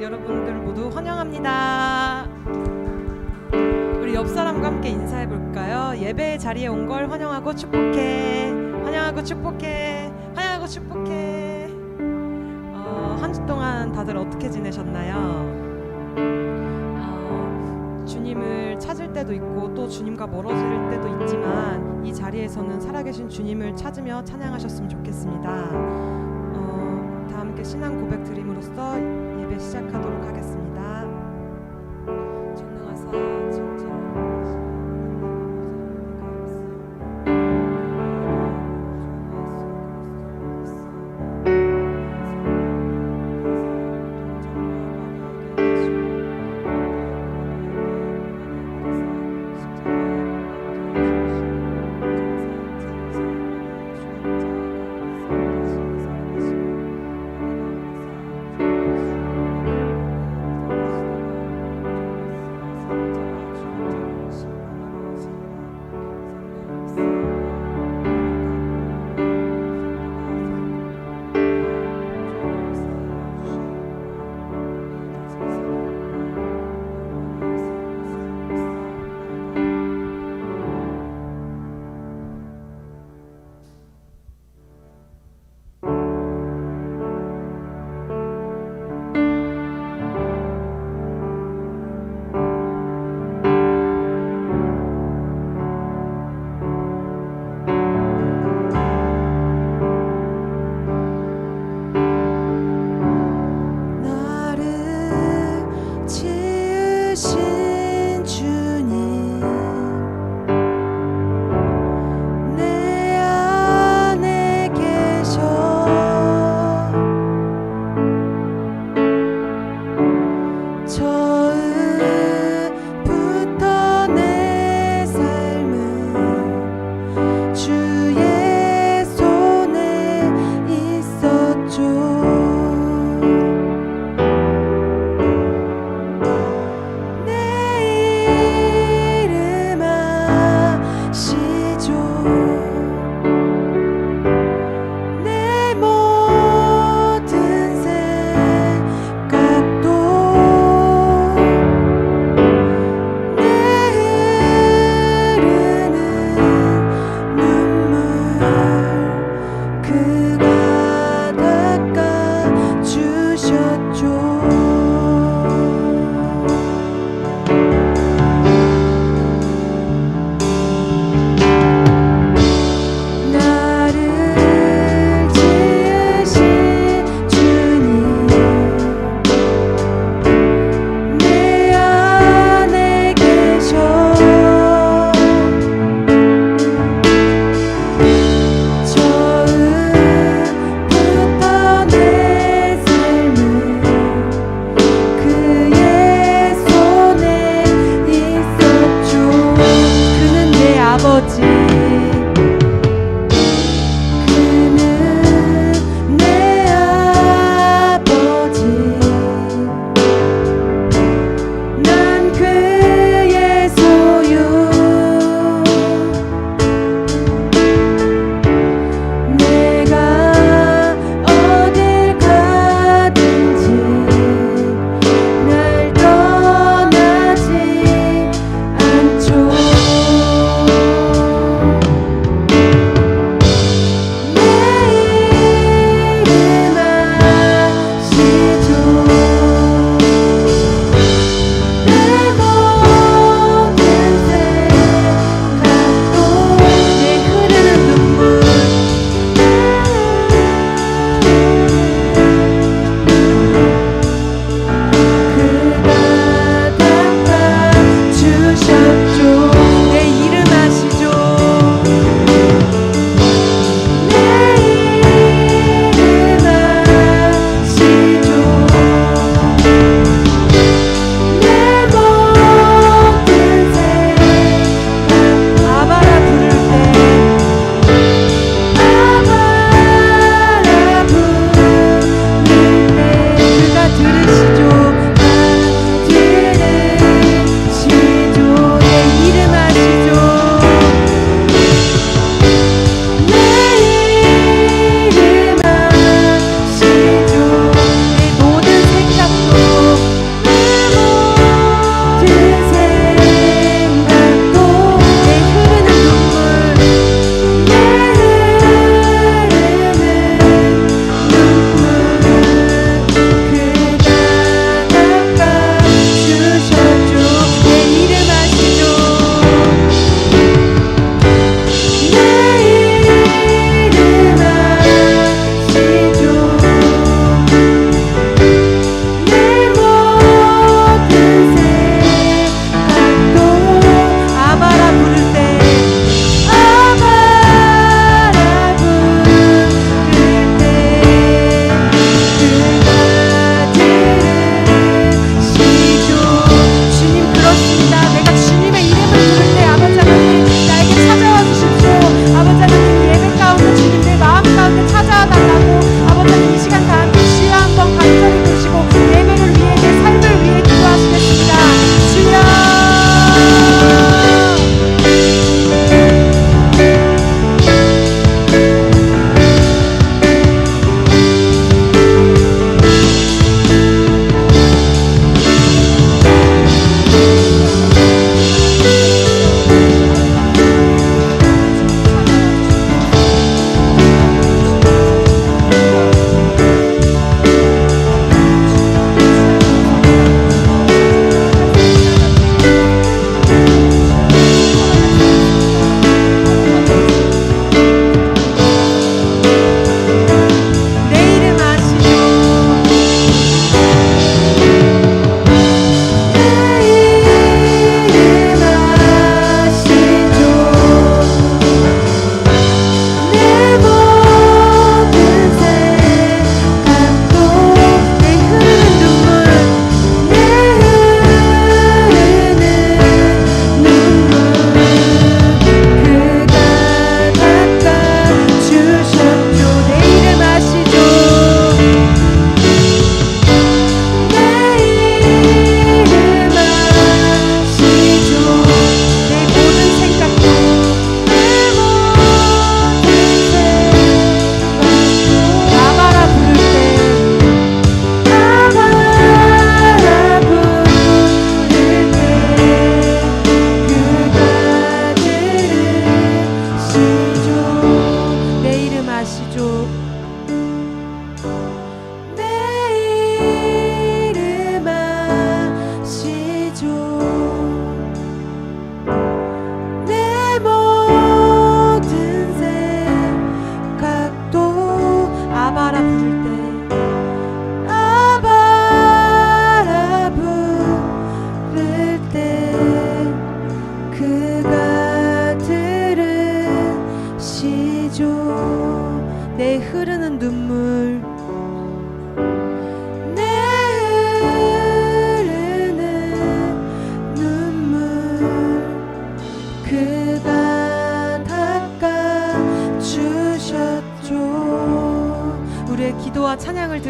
오신 여러분들 모두 환영합니다. 우리 옆 사람과 함께 인사해 볼까요? 예배 자리에 온 걸 환영하고 축복해. 환영하고 축복해. 환영하고 축복해. 한 주 동안 다들 어떻게 지내셨나요? 주님을 찾을 때도 있고 또 주님과 멀어질 때도 있지만 이 자리에서는 살아계신 주님을 찾으며 찬양하셨으면 좋겠습니다. 다 함께 신앙 고백 드림으로써 예배 시작하도록 하겠습니다. 전능하사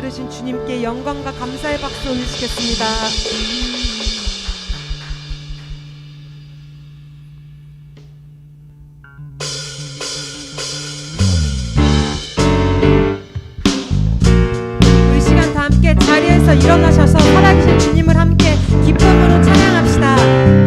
들으신 주님께 영광과 감사의 박수 올리시겠습니다. 우리 시간 다 함께 자리에서 일어나셔서 살아계신 주님을 함께 기쁨으로 찬양합시다.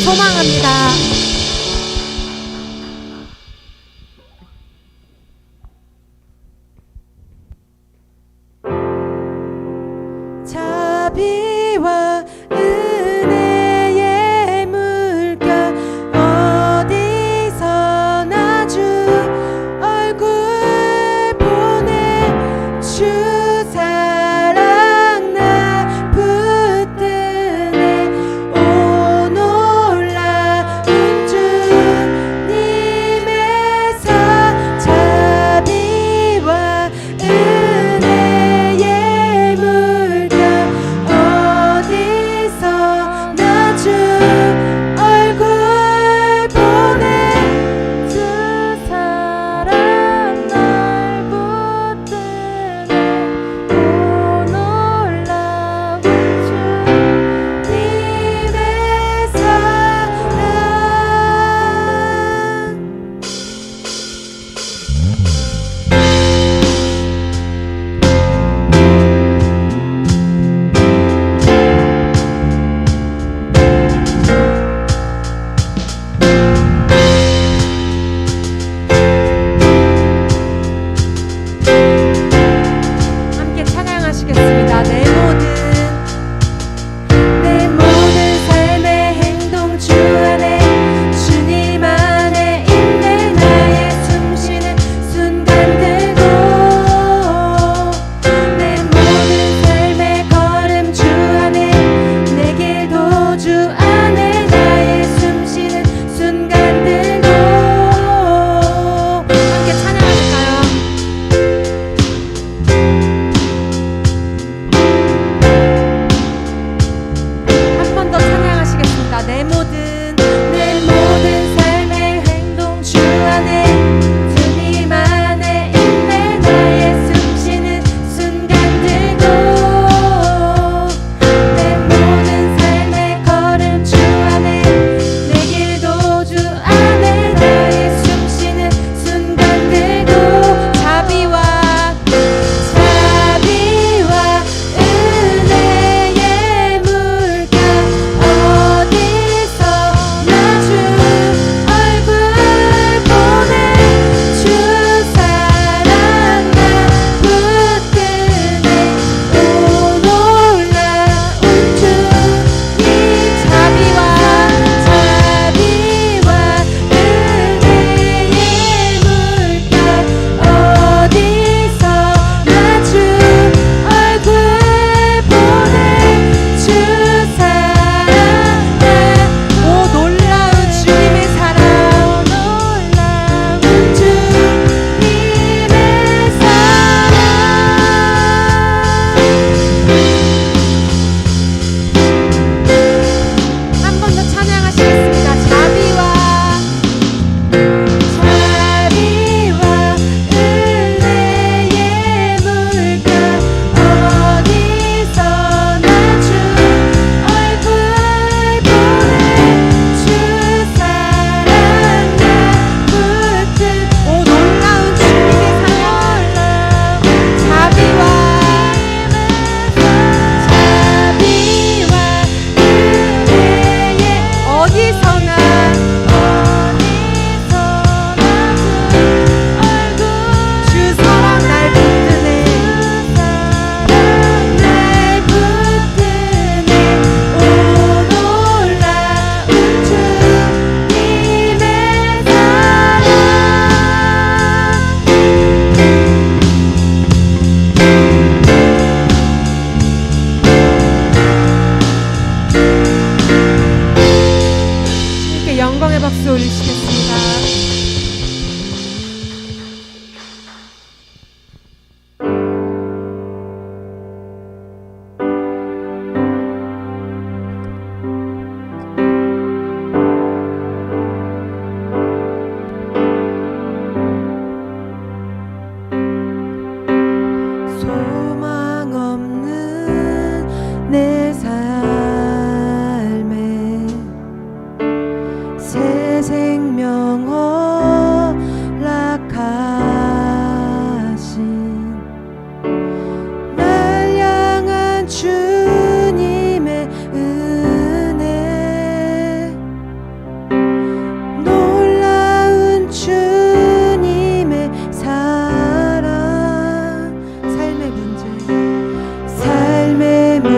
소망합니다. 자비와 은혜의 물결 어디서나 주 얼굴 보내 주 사랑 날 붙드네 오 놀라운 주님에서 자비와 은혜의 물결 어디서나 주 얼굴 보내 주 사랑 날 붙드네 오 놀라운 주님의 사랑. 함께 찬양하시겠습니다. 내 모든 삶의 행동 주 안에 주님 안에 있네 나의 숨쉬는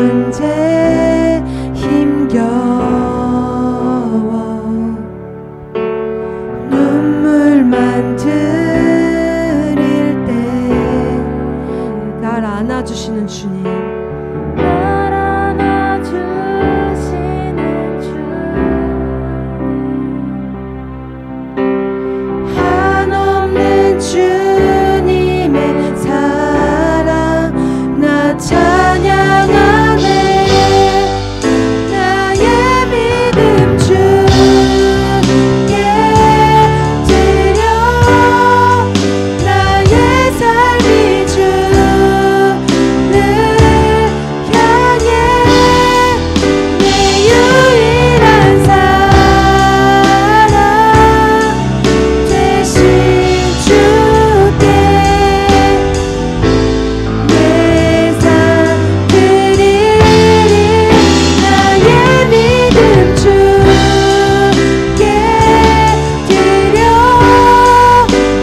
문제 힘겨워 눈물만 들일 때 날 안아주시는 주님, 날 안아주시는 주님, 한없는 주님의 사랑 나 찬양하네. 나의 믿음 주께 드려 나의 삶이 주를 향해 내 유일한 사랑 되신 주께 내 삶 드리리. 나의 믿음 주께 드려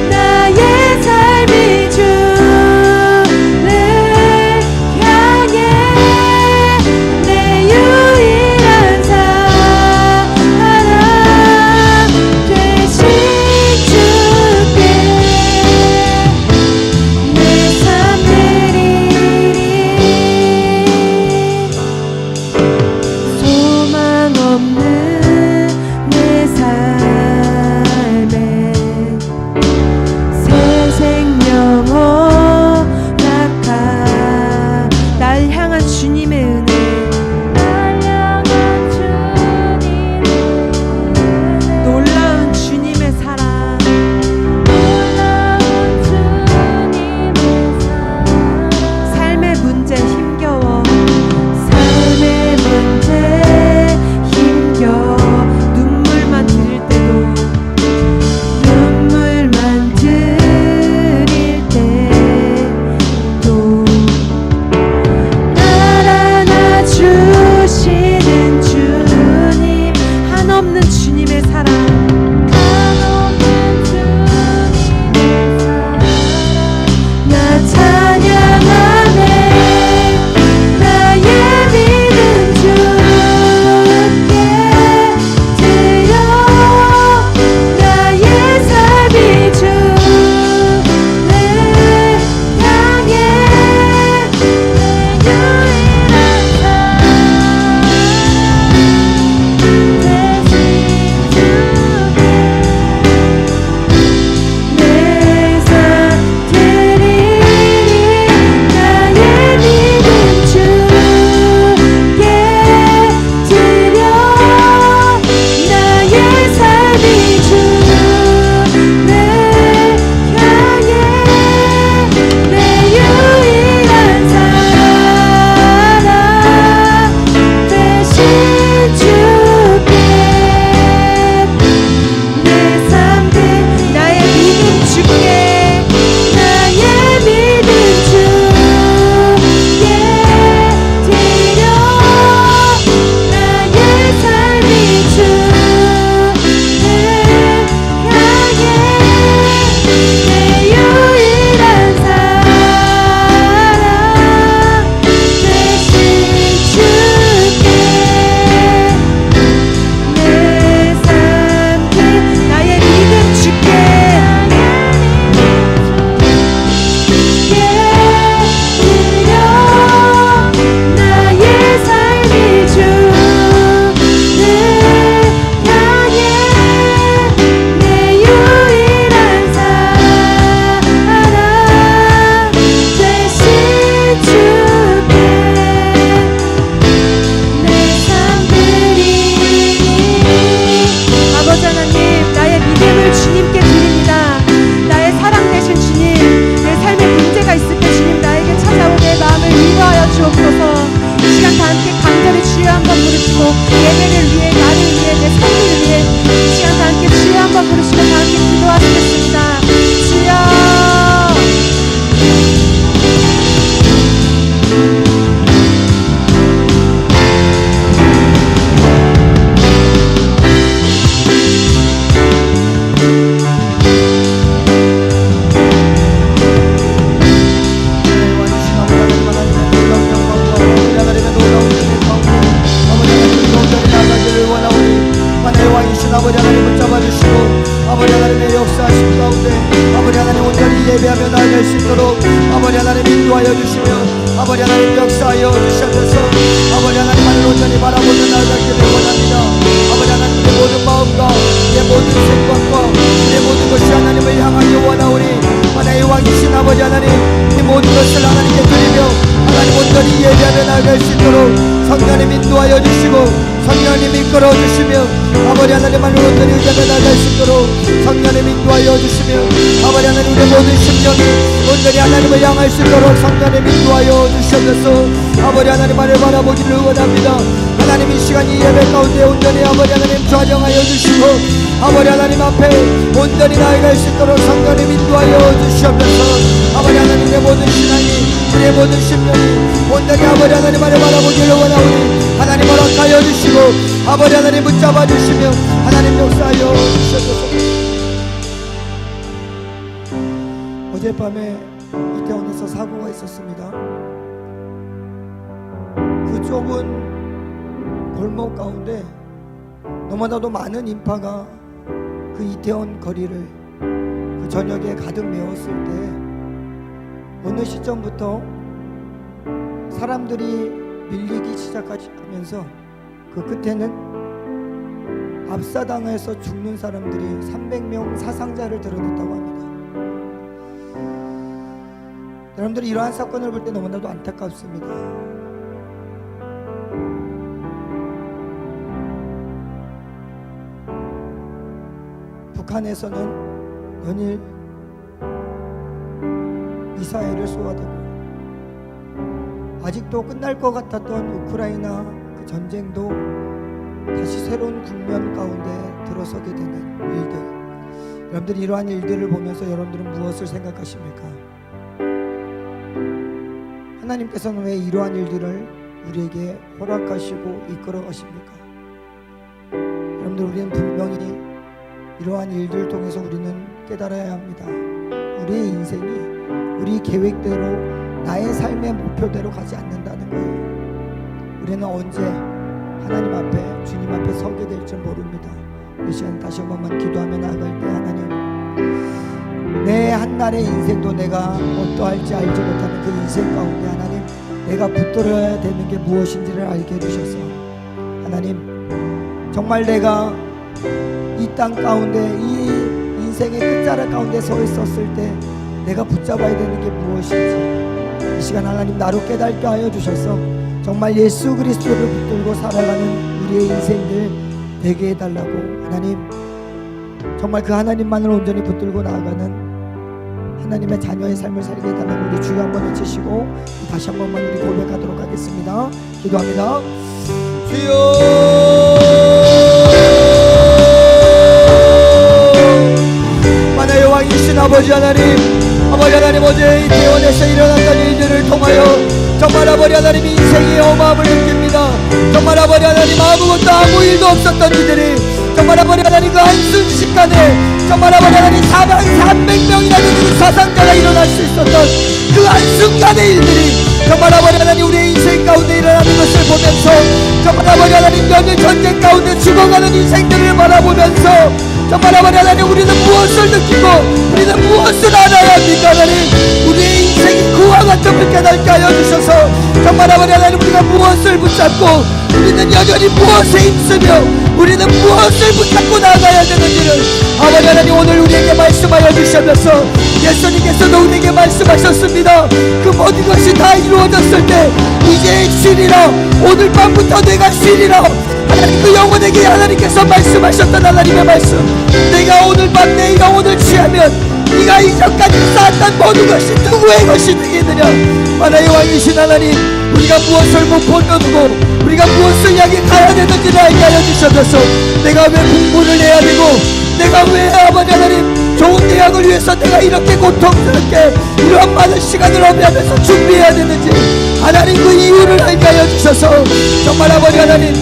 나의 삶이 주를 향해 내 유일한 사랑 되신 주께 내 삶 드리리. 소망 없는 내 삶에 새 생명 허락한 날 향한 주님의 은혜, 날 향한 주님의 놀라운 주님의 사랑, 놀라운 주님의 사랑, 삶의 문제 힘겨워 삶의 문제 힘겨워 눈물만 들일 때도 눈물만 들일 때도 날 안아주시는 주님, 한없는 주님의 사랑 한없는 주님의 사랑, 나 찬양하네. 나의 믿음 주께 드려 나의 삶이 주를 향해 내 유일한 인도하여 주셔서 아버지 하나님만을 온전히 바라보며 나아가기를 원합니다. 아버지 하나님 내 모든 마음과 내 모든 생각과 내 모든 것이 하나님을 향하기 원하오니 하나의 왕이신 아버지 하나님 이 모든 것을 하나님께 드리며 하나님 온전히 예배하며 나아갈 수 있도록 성령님 인도하여 주시고 성령님 이끌어 주시며 아버지 하나님만을 온전히 의지하며 나아갈 수 있도록 성령님 인도하여 주시며 아버지 하나님 우리의 모든 심령이 온전히 하나님을 향할 수 있도록 성령님 인도하여 주셔서 아버지 하나님만을 바라보기를 원합니다. 하나님 이 시간 이 예배 가운데 온전히 아버지 하나님 좌정하여 주시고 아버지 하나님 앞에 온전히 나아갈 수 있도록 성령님 인도하여 주시옵소서. 아버지 하나님 내 모든 신앙이 우리의 모든 심령이 온전히 아버지 하나님만을 바라보기를 원하오니 하나님 허락하여 주시고 아버지 하나님 붙잡아 주시며 하나님 역사하여 주셔서. 어젯밤에 이태원에서 사고가 있었습니다. 그 좁은 골목 가운데 너무나도 많은 인파가 그 이태원 거리를 그 저녁에 가득 메웠을 때 어느 시점부터 사람들이 밀리기 시작하면서 그 끝에는 압사당해서 죽는 사람들이 300명 사상자를 드러냈다고 합니다. 여러분들이 이러한 사건을 볼 때 너무나도 안타깝습니다. 북한에서는 연일 미사일을 쏘아대고 아직도 끝날 것 같았던 우크라이나 그 전쟁도 다시 새로운 국면 가운데 들어서게 되는 일들, 여러분들이 이러한 일들을 보면서 여러분들은 무엇을 생각하십니까? 하나님께서는 왜 이러한 일들을 우리에게 허락하시고 이끌어 가십니까? 여러분들 우리는 분명히 이러한 일들을 통해서 우리는 깨달아야 합니다. 우리의 인생이 우리 계획대로 나의 삶의 목표대로 가지 않는다는 거예요. 우리는 언제 하나님 앞에 주님 앞에 서게 될지 모릅니다. 이 시간 다시 한 번만 기도하며 나아갈 때 하나님 내 한날의 인생도 내가 어떠할지 알지 못하는 그 인생 가운데 하나님 내가 붙들어야 되는 게 무엇인지를 알게 해주셔서 하나님 정말 내가 이 땅 가운데 이 인생의 끝자락 가운데 서 있었을 때 내가 붙잡아야 되는 게 무엇인지 이 시간 하나님 나로 깨닫게 하여 주셔서 정말 예수 그리스도를 붙들고 살아가는 우리의 인생들 되게 해달라고 하나님 정말 그 하나님만을 온전히 붙들고 나아가는 하나님의 자녀의 삶을 살게 해달라고 우리 주여 한번 외치시고 다시 한 번만 우리 고백하도록 하겠습니다. 기도합니다. 주여 만화의 왕이신 아버지 하나님 어제 이태원에서 일어났던 일들을 통하여 정말 아버지 하나님 인생의 어마함을 느낍니다. 정말 아버지 하나님 아무것도 아무 일도 없었던 이들이 정말 아버지 하나님 그 한순식간에 정말 아버지 하나님 300명이나 되는 사상자가 일어날 수 있었던 그 한순간의 일들이 정말 아버지 하나님 우리의 인생 가운데 일어나는 것을 보면서 정말 아버지 하나님 연일 전쟁 가운데 죽어가는 인생들을 바라보면서 정말 아버지 하나님 우리는 무엇을 느끼고 우리는 무엇을 알아야 합니까? 하나님 우리의 인생이 그와 같음을 깨닫게 하여 주셔서 정말 아버지 하나님 우리가 무엇을 붙잡고 우리는 여전히 무엇에 힘쓰며 우리는 무엇을 붙잡고 나가야 되는지를 아버지 하나님 오늘 우리에게 말씀하여 주셔서 예수님께서도 우리에게 말씀하셨습니다. 그 모든 것이 다 이루어졌을 때 이제 쉬리라 오늘 밤부터 내가 쉬리라 하나님 그 영혼에게 하나님께서 말씀하셨던 하나님의 말씀 내가 오늘 밤 내 영혼을 취하면 네가 이전까지 쌓았던 모든 것이 누구의 것이 되겠느냐. 만화의 왕이신 하나님 우리가 무엇을 목표로 두고 우리가 무엇을 향해 가야 되는지를 알게 하여 주셔서 내가 왜 공부를 해야 되고 내가 왜 아버지 하나님 좋은 대학을 위해서 내가 이렇게 고통스럽게 이러한 많은 시간을 허비하면서 준비해야 되는지 하나님 그 이유를 알게 하여 주셔서 정말 아버지 하나님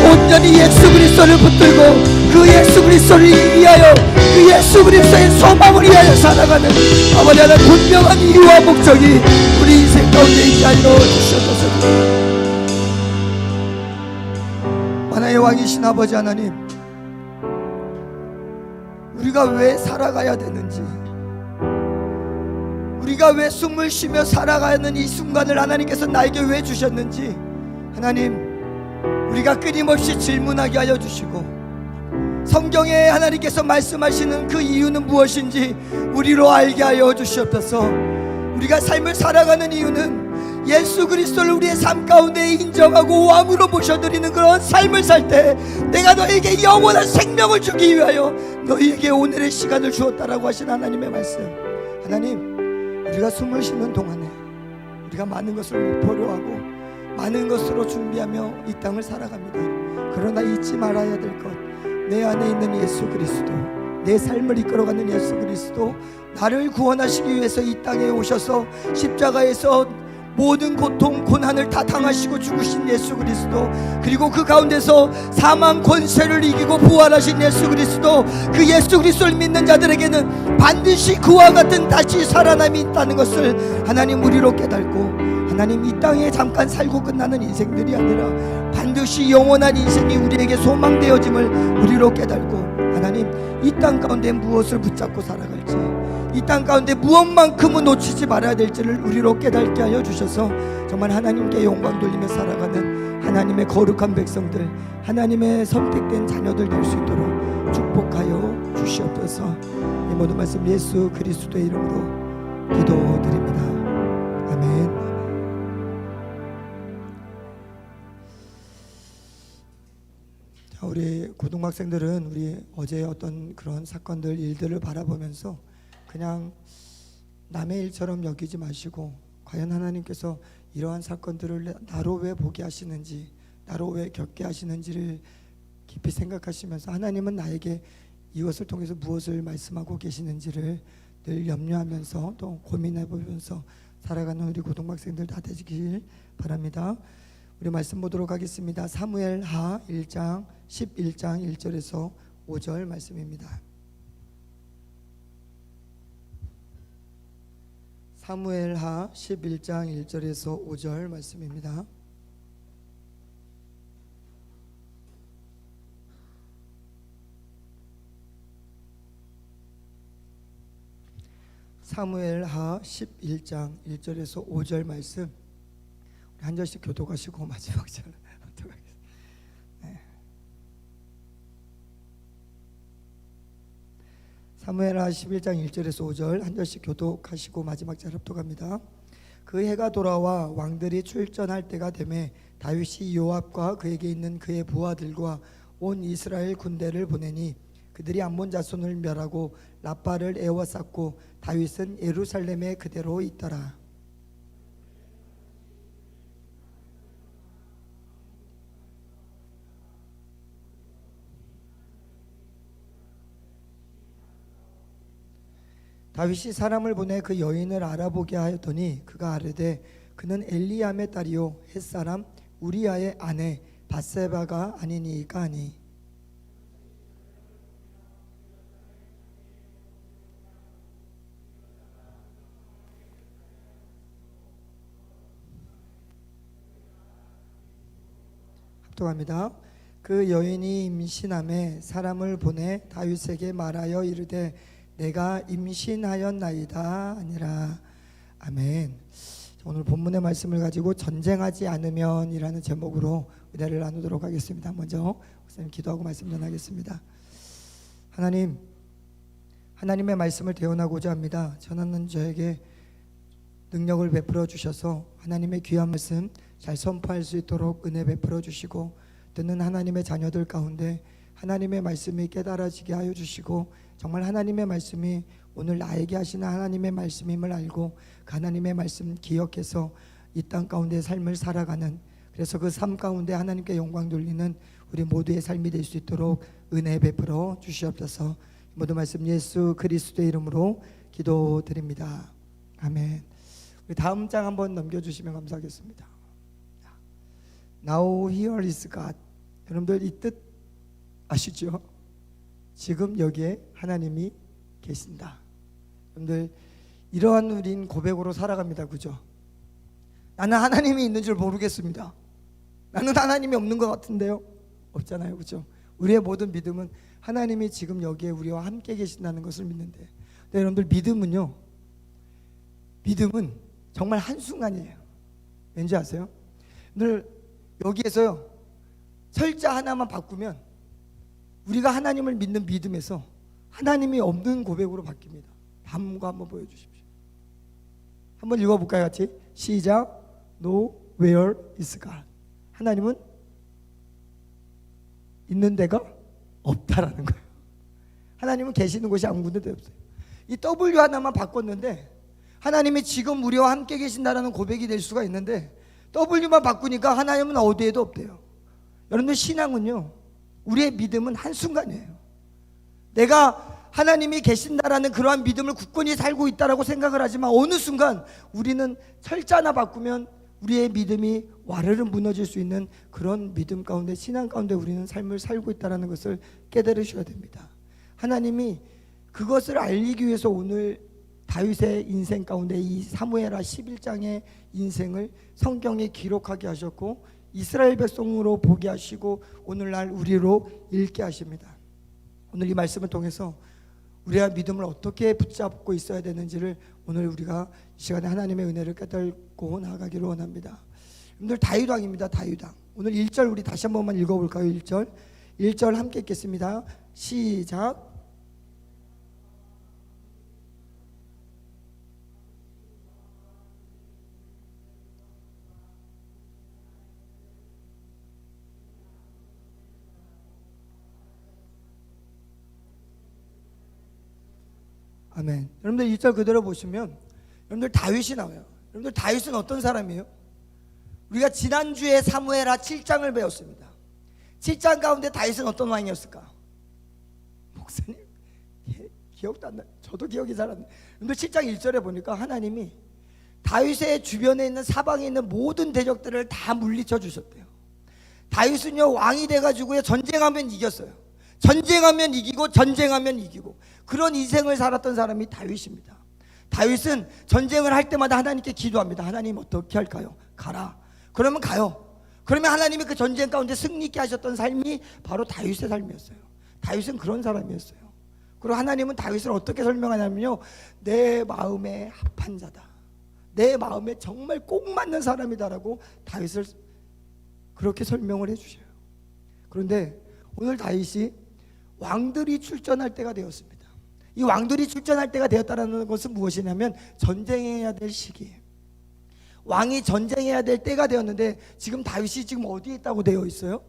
온전히 예수 그리스도를 붙들고 그 예수 그리스도를 위하여 그 예수 그리스도의 소망을 위하여 살아가는 아버지 하나님 분명한 이유와 목적이 우리 인생 가운데 있게 하여 주셔서 만화의 왕이신 아버지 하나님 우리가 왜 살아가야 되는지 우리가 왜 숨을 쉬며 살아가는 이 순간을 하나님께서 나에게 왜 주셨는지 하나님 우리가 끊임없이 질문하게 하여 주시고 성경에 하나님께서 말씀하시는 그 이유는 무엇인지 우리로 알게 하여 주시옵소서. 우리가 삶을 살아가는 이유는 예수 그리스도를 우리의 삶 가운데 인정하고 왕으로 모셔드리는 그런 삶을 살 때 내가 너에게 영원한 생명을 주기 위하여 너희에게 오늘의 시간을 주었다라고 하신 하나님의 말씀. 하나님 우리가 숨을 쉬는 동안에 우리가 많은 것을 목표로 하고 많은 것으로 준비하며 이 땅을 살아갑니다. 그러나 잊지 말아야 될 것, 내 안에 있는 예수 그리스도, 내 삶을 이끌어가는 예수 그리스도, 나를 구원하시기 위해서 이 땅에 오셔서 십자가에서 모든 고통, 고난을 다 당하시고 죽으신 예수 그리스도, 그리고 그 가운데서 사망 권세를 이기고 부활하신 예수 그리스도, 그 예수 그리스도를 믿는 자들에게는 반드시 그와 같은 다시 살아남이 있다는 것을 하나님 우리로 깨닫고, 하나님 이 땅에 잠깐 살고 끝나는 인생들이 아니라 반드시 영원한 인생이 우리에게 소망되어짐을 우리로 깨닫고, 하나님 이 땅 가운데 무엇을 붙잡고 살아갈지, 이 땅 가운데 무엇만큼은 놓치지 말아야 될지를 우리로 깨닫게 하여 주셔서 정말 하나님께 영광 돌리며 살아가는 하나님의 거룩한 백성들, 하나님의 선택된 자녀들 될 수 있도록 축복하여 주시옵소서. 이 모든 말씀 예수 그리스도의 이름으로 기도드립니다. 아멘. 자, 우리 고등학생들은 우리 어제 어떤 그런 사건들, 일들을 바라보면서 그냥 남의 일처럼 여기지 마시고 과연 하나님께서 이러한 사건들을 나로 왜 보게 하시는지, 나로 왜 겪게 하시는지를 깊이 생각하시면서 하나님은 나에게 이것을 통해서 무엇을 말씀하고 계시는지를 늘 염려하면서 또 고민해보면서 살아가는 우리 고등학생들 다 되시길 바랍니다. 우리 말씀 보도록 하겠습니다. 사무엘하 1장 11장 1절에서 5절 말씀입니다. 사무엘하 11장 1절에서 5절 말씀입니다. 사무엘하 11장 1절에서 5절 말씀 한 절씩 교독하시고 마지막 절 하도록 하겠습니다. 네. 사무엘하 11장 1절에서 5절 한 절씩 교독하시고 마지막 절 합독합니다. 그 해가 돌아와 왕들이 출전할 때가 되매 다윗이 요압과 그에게 있는 그의 부하들과 온 이스라엘 군대를 보내니 그들이 암몬 자손을 멸하고 라빠를 에워쌌고 다윗은 예루살렘에 그대로 있더라. 다윗이 사람을 보내 그 여인을 알아보게 하였더니 그가 아뢰되 그는 엘리암의 딸이요 햇사람 우리아의 아내 밧세바가 아니니이까 하니 합독합니다. 그 여인이 임신함에 사람을 보내 다윗에게 말하여 이르되 내가 임신하였나이다 아니라. 아멘. 오늘 본문의 말씀을 가지고 전쟁하지 않으면 이라는 제목으로 은혜를 나누도록 하겠습니다. 먼저 목사님 기도하고 말씀 전하겠습니다. 하나님, 하나님의 말씀을 대언하고자 합니다. 전하는 저에게 능력을 베풀어 주셔서 하나님의 귀한 말씀 잘 선포할 수 있도록 은혜 베풀어 주시고 듣는 하나님의 자녀들 가운데 하나님의 말씀이 깨달아지게 하여 주시고 정말 하나님의 말씀이 오늘 나에게 하시는 하나님의 말씀임을 알고 그 하나님의 말씀 기억해서 이 땅 가운데 삶을 살아가는, 그래서 그 삶 가운데 하나님께 영광 돌리는 우리 모두의 삶이 될 수 있도록 은혜 베풀어 주시옵소서. 모든 말씀 예수 그리스도의 이름으로 기도드립니다. 아멘. 우리 다음 장 한번 넘겨주시면 감사하겠습니다. Now here is God. 여러분들 이 뜻 아시죠? 지금 여기에 하나님이 계신다. 여러분들 이러한 우린 고백으로 살아갑니다. 그죠? 나는 하나님이 있는 줄 모르겠습니다. 나는 하나님이 없는 것 같은데요. 없잖아요. 그죠? 우리의 모든 믿음은 하나님이 지금 여기에 우리와 함께 계신다는 것을 믿는데, 근데 여러분들 믿음은요 믿음은 정말 한순간이에요. 왠지 아세요? 오늘 여기에서요, 철자 하나만 바꾸면 우리가 하나님을 믿는 믿음에서 하나님이 없는 고백으로 바뀝니다. 다음 거 한번 보여주십시오. 한번 읽어볼까요, 같이? 시작. No, where is God? 하나님은 있는 데가 없다라는 거예요. 하나님은 계시는 곳이 아무 군데도 없어요. 이 W 하나만 바꿨는데 하나님이 지금 우리와 함께 계신다라는 고백이 될 수가 있는데, W만 바꾸니까 하나님은 어디에도 없대요. 여러분들, 신앙은요, 우리의 믿음은 한순간이에요. 내가 하나님이 계신다라는 그러한 믿음을 굳건히 살고 있다라고 생각을 하지만 어느 순간 우리는 철자 하나 바꾸면 우리의 믿음이 와르르 무너질 수 있는 그런 믿음 가운데, 신앙 가운데 우리는 삶을 살고 있다는 것을 깨달으셔야 됩니다. 하나님이 그것을 알리기 위해서 오늘 다윗의 인생 가운데 이 사무엘하 11장의 인생을 성경에 기록하게 하셨고 이스라엘 백성으로 보게 하시고 오늘날 우리로 읽게 하십니다. 오늘 이 말씀을 통해서 우리가 믿음을 어떻게 붙잡고 있어야 되는지를 오늘 우리가 이 시간에 하나님의 은혜를 깨닫고 나아가기를 원합니다. 여러분들, 다윗왕입니다. 다윗왕. 오늘 1절 우리 다시 한 번만 읽어볼까요? 1절 함께 읽겠습니다. 시작. 아멘. 여러분들 1절 그대로 보시면 여러분들 다윗이 나와요. 여러분들 다윗은 어떤 사람이에요? 우리가 지난주에 사무엘하 7장을 배웠습니다. 7장 가운데 다윗은 어떤 왕이었을까? 목사님, 기억도 안 나요. 저도 기억이 잘 안 나요. 여러분들 7장 1절에 보니까 하나님이 다윗의 주변에 있는 사방에 있는 모든 대적들을 다 물리쳐 주셨대요. 다윗은요, 왕이 돼가지고요, 전쟁하면 이겼어요. 전쟁하면 이기고 전쟁하면 이기고 그런 인생을 살았던 사람이 다윗입니다. 다윗은 전쟁을 할 때마다 하나님께 기도합니다. 하나님 어떻게 할까요? 가라. 그러면 가요. 그러면 하나님이 그 전쟁 가운데 승리 있게 하셨던 삶이 바로 다윗의 삶이었어요. 다윗은 그런 사람이었어요. 그리고 하나님은 다윗을 어떻게 설명하냐면요, 내 마음에 합한 자다, 내 마음에 정말 꼭 맞는 사람이다라고 다윗을 그렇게 설명을 해주셔요. 그런데 오늘 다윗이 왕들이 출전할 때가 되었습니다. 이 왕들이 출전할 때가 되었다는 것은 무엇이냐면 전쟁해야 될 시기예요. 왕이 전쟁해야 될 때가 되었는데 지금 다윗이 지금 어디에 있다고 되어 있어요?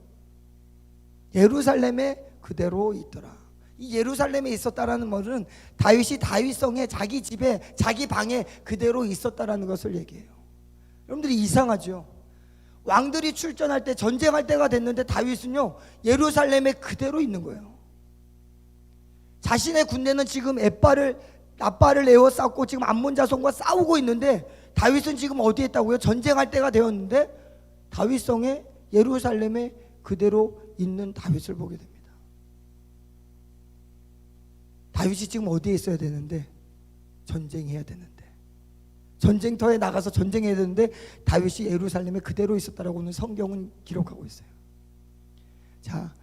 예루살렘에 그대로 있더라. 이 예루살렘에 있었다라는 말은 다윗이 다윗성에 자기 집에 자기 방에 그대로 있었다라는 것을 얘기해요. 여러분들이 이상하죠? 왕들이 출전할 때 전쟁할 때가 됐는데 다윗은요, 예루살렘에 그대로 있는 거예요. 자신의 군대는 지금 낫발을 에워싸고 지금 암몬 자손과 싸우고 있는데 다윗은 지금 어디에 있다고요? 전쟁할 때가 되었는데 다윗성에 예루살렘에 그대로 있는 다윗을 보게 됩니다. 다윗이 지금 어디에 있어야 되는데? 전쟁해야 되는데, 전쟁터에 나가서 전쟁해야 되는데 다윗이 예루살렘에 그대로 있었다라고 오늘 성경은 기록하고 있어요. 자,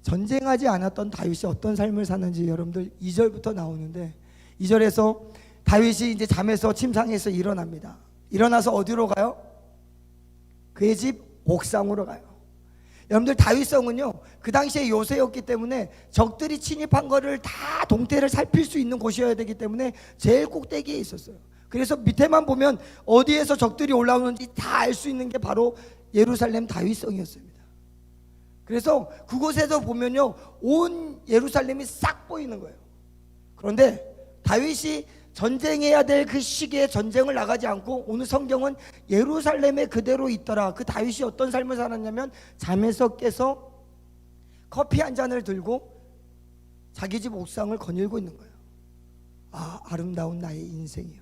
전쟁하지 않았던 다윗이 어떤 삶을 사는지 여러분들 2절부터 나오는데, 2절에서 다윗이 이제 잠에서 침상에서 일어납니다. 일어나서 어디로 가요? 그의 집 옥상으로 가요. 여러분들, 다윗성은요, 그 당시에 요새였기 때문에 적들이 침입한 거를 다 동태를 살필 수 있는 곳이어야 되기 때문에 제일 꼭대기에 있었어요. 그래서 밑에만 보면 어디에서 적들이 올라오는지 다 알 수 있는 게 바로 예루살렘 다윗성이었습니다. 그래서 그곳에서 보면요, 온 예루살렘이 싹 보이는 거예요. 그런데 다윗이 전쟁해야 될 그 시기에 전쟁을 나가지 않고 오늘 성경은 예루살렘에 그대로 있더라. 그 다윗이 어떤 삶을 살았냐면 잠에서 깨서 커피 한 잔을 들고 자기 집 옥상을 거닐고 있는 거예요. 아, 아름다운 나의 인생이요.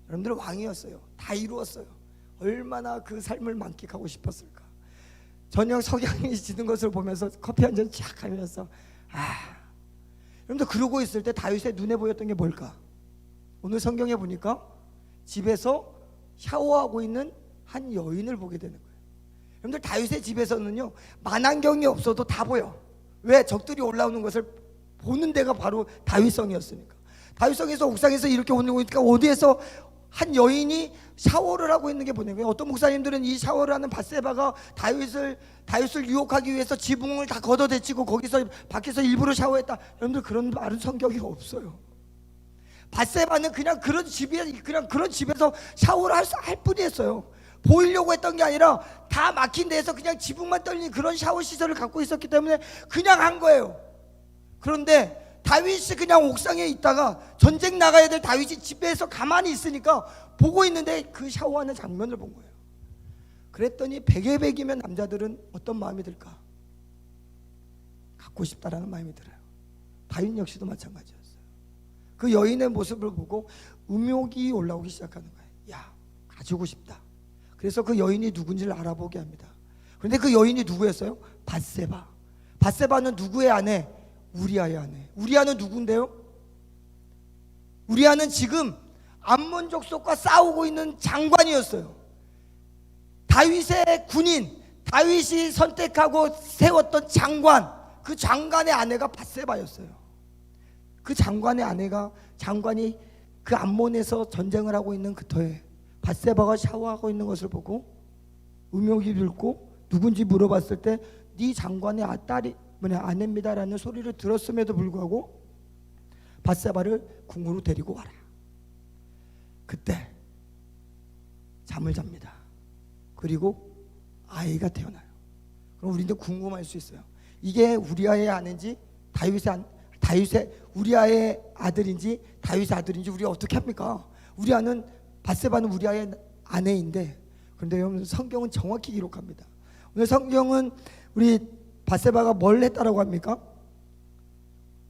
여러분들은 왕이었어요. 다 이루었어요. 얼마나 그 삶을 만끽하고 싶었을까. 저녁 석양이 지는 것을 보면서 커피 한 잔 쫙 하면서 여러분들, 그러고 있을 때 다윗의 눈에 보였던 게 뭘까? 오늘 성경에 보니까 집에서 샤워하고 있는 한 여인을 보게 되는 거예요. 여러분들, 다윗의 집에서는요, 만안경이 없어도 다 보여. 왜? 적들이 올라오는 것을 보는 데가 바로 다윗성이었으니까. 다윗성에서 옥상에서 이렇게 오는 거니까 어디에서 한 여인이 샤워를 하고 있는 게 보이는 거예요. 어떤 목사님들은 이 샤워를 하는 밧세바가 다윗을 유혹하기 위해서 지붕을 다 걷어대치고 거기서 밖에서 일부러 샤워했다. 여러분들 그런 말은 성경에 없어요. 밧세바는 그냥 그런 집에서 샤워를 할 뿐이었어요. 보이려고 했던 게 아니라 다 막힌 데에서 그냥 지붕만 떨리는 그런 샤워 시설을 갖고 있었기 때문에 그냥 한 거예요. 그런데 다윗이 그냥 옥상에 있다가 전쟁 나가야 될 다윗이 집에서 가만히 있으니까 보고 있는데 그 샤워하는 장면을 본 거예요. 그랬더니 100에 100이면 남자들은 어떤 마음이 들까? 갖고 싶다라는 마음이 들어요. 다윗 역시도 마찬가지였어요. 그 여인의 모습을 보고 음욕이 올라오기 시작하는 거예요. 야, 가지고 싶다. 그래서 그 여인이 누군지를 알아보게 합니다. 그런데 그 여인이 누구였어요? 밧세바. 밧세바는 누구의 아내? 우리아의 아내. 우리아는 누군데요? 우리아는 지금 암몬 족속과 싸우고 있는 장관이었어요. 다윗의 군인, 다윗이 선택하고 세웠던 장관, 그 장관의 아내가 밧세바였어요. 그 장관의 아내가, 장관이 그 암몬에서 전쟁을 하고 있는 그 터에 밧세바가 샤워하고 있는 것을 보고 음욕이 들고 누군지 물어봤을 때 네 장관의 아내입니다라는 소리를 들었음에도 불구하고 밧세바를 궁으로 데리고 와라. 그때 잠을 잡니다. 그리고 아이가 태어나요. 그럼 우리도 궁금할 수 있어요. 이게 우리아의 아내인지 다윗의 우리아의 아들인지 다윗의 아들인지 우리가 어떻게 합니까? 밧세바는 우리아의 아내인데, 그런데 여러분 성경은 정확히 기록합니다. 오늘 성경은 우리 밧세바가 뭘 했다라고 합니까?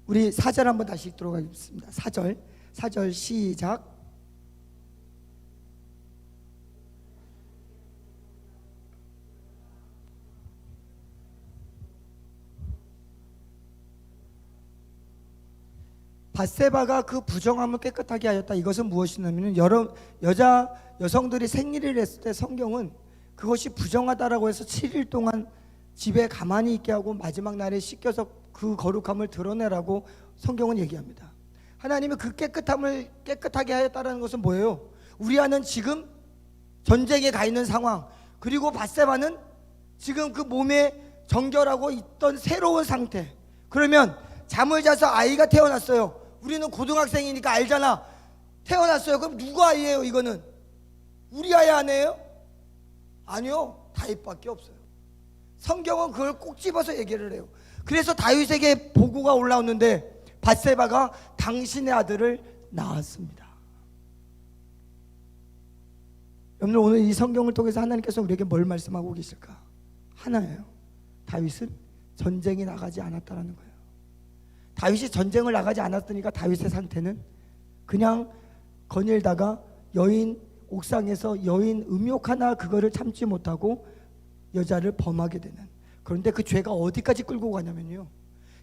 우리 4절 한번 다시 읽도록 하겠습니다. 4절 시작. 밧세바가 그 부정함을 깨끗하게 하였다. 이것은 무엇이냐면 여성들이 생리를 했을 때 성경은 그것이 부정하다라고 해서 7일 동안 집에 가만히 있게 하고 마지막 날에 씻겨서 그 거룩함을 드러내라고 성경은 얘기합니다. 하나님이 그 깨끗함을 깨끗하게 하였다라는 것은 뭐예요? 우리아는 지금 전쟁에 가 있는 상황, 그리고 밧세바는 지금 그 몸에 정결하고 있던 새로운 상태. 그러면 잠을 자서 아이가 태어났어요. 우리는 고등학생이니까 알잖아. 태어났어요. 그럼 누구 아이예요? 이거는 우리아의 아내예요? 아니요, 다윗밖에 없어요. 성경은 그걸 꼭 집어서 얘기를 해요. 그래서 다윗에게 보고가 올라오는데 밧세바가 당신의 아들을 낳았습니다. 여러분, 오늘 이 성경을 통해서 하나님께서 우리에게 뭘 말씀하고 계실까? 하나예요. 다윗은 전쟁에 나가지 않았다라는 거예요. 다윗이 전쟁을 나가지 않았으니까 다윗의 상태는 그냥 거닐다가 옥상에서 여인 음욕 하나 그거를 참지 못하고 여자를 범하게 되는, 그런데 그 죄가 어디까지 끌고 가냐면요,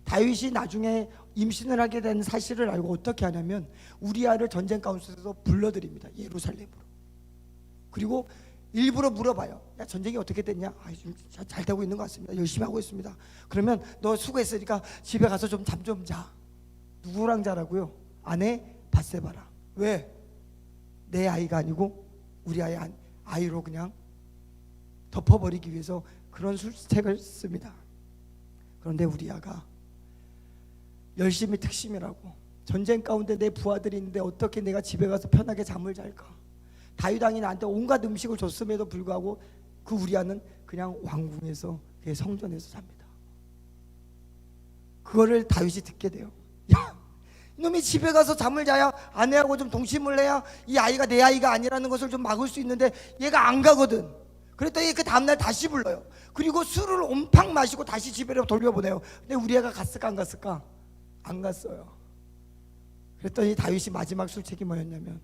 다윗이 나중에 임신을 하게 된 사실을 알고 어떻게 하냐면 우리아를 전쟁 가운데서 불러들입니다. 예루살렘으로. 그리고 일부러 물어봐요. 야, 전쟁이 어떻게 됐냐? 좀 잘 되고 있는 것 같습니다. 열심히 하고 있습니다. 그러면 너 수고했으니까 집에 가서 좀 잠 좀 자. 누구랑 자라고요? 아내 밧세바랑. 왜? 내 아이가 아니고 우리 아이로 그냥 덮어버리기 위해서 그런 술책을 씁니다. 그런데 우리아가 열심히 특심이라고, 전쟁 가운데 내 부하들이 있는데 어떻게 내가 집에 가서 편하게 잠을 잘까? 다윗 왕이 나한테 온갖 음식을 줬음에도 불구하고 그 우리아는 그냥 왕궁에서 성전에서 잡니다. 그거를 다윗이 듣게 돼요. 야, 이놈이 집에 가서 잠을 자야 아내하고 좀 동침을 해야 이 아이가 내 아이가 아니라는 것을 좀 막을 수 있는데 얘가 안 가거든. 그랬더니 그 다음날 다시 불러요. 그리고 술을 온팡 마시고 다시 집에로 돌려보내요. 근데 우리아가 갔을까 안 갔을까? 안 갔어요. 그랬더니 다윗이 마지막 술책이 뭐였냐면,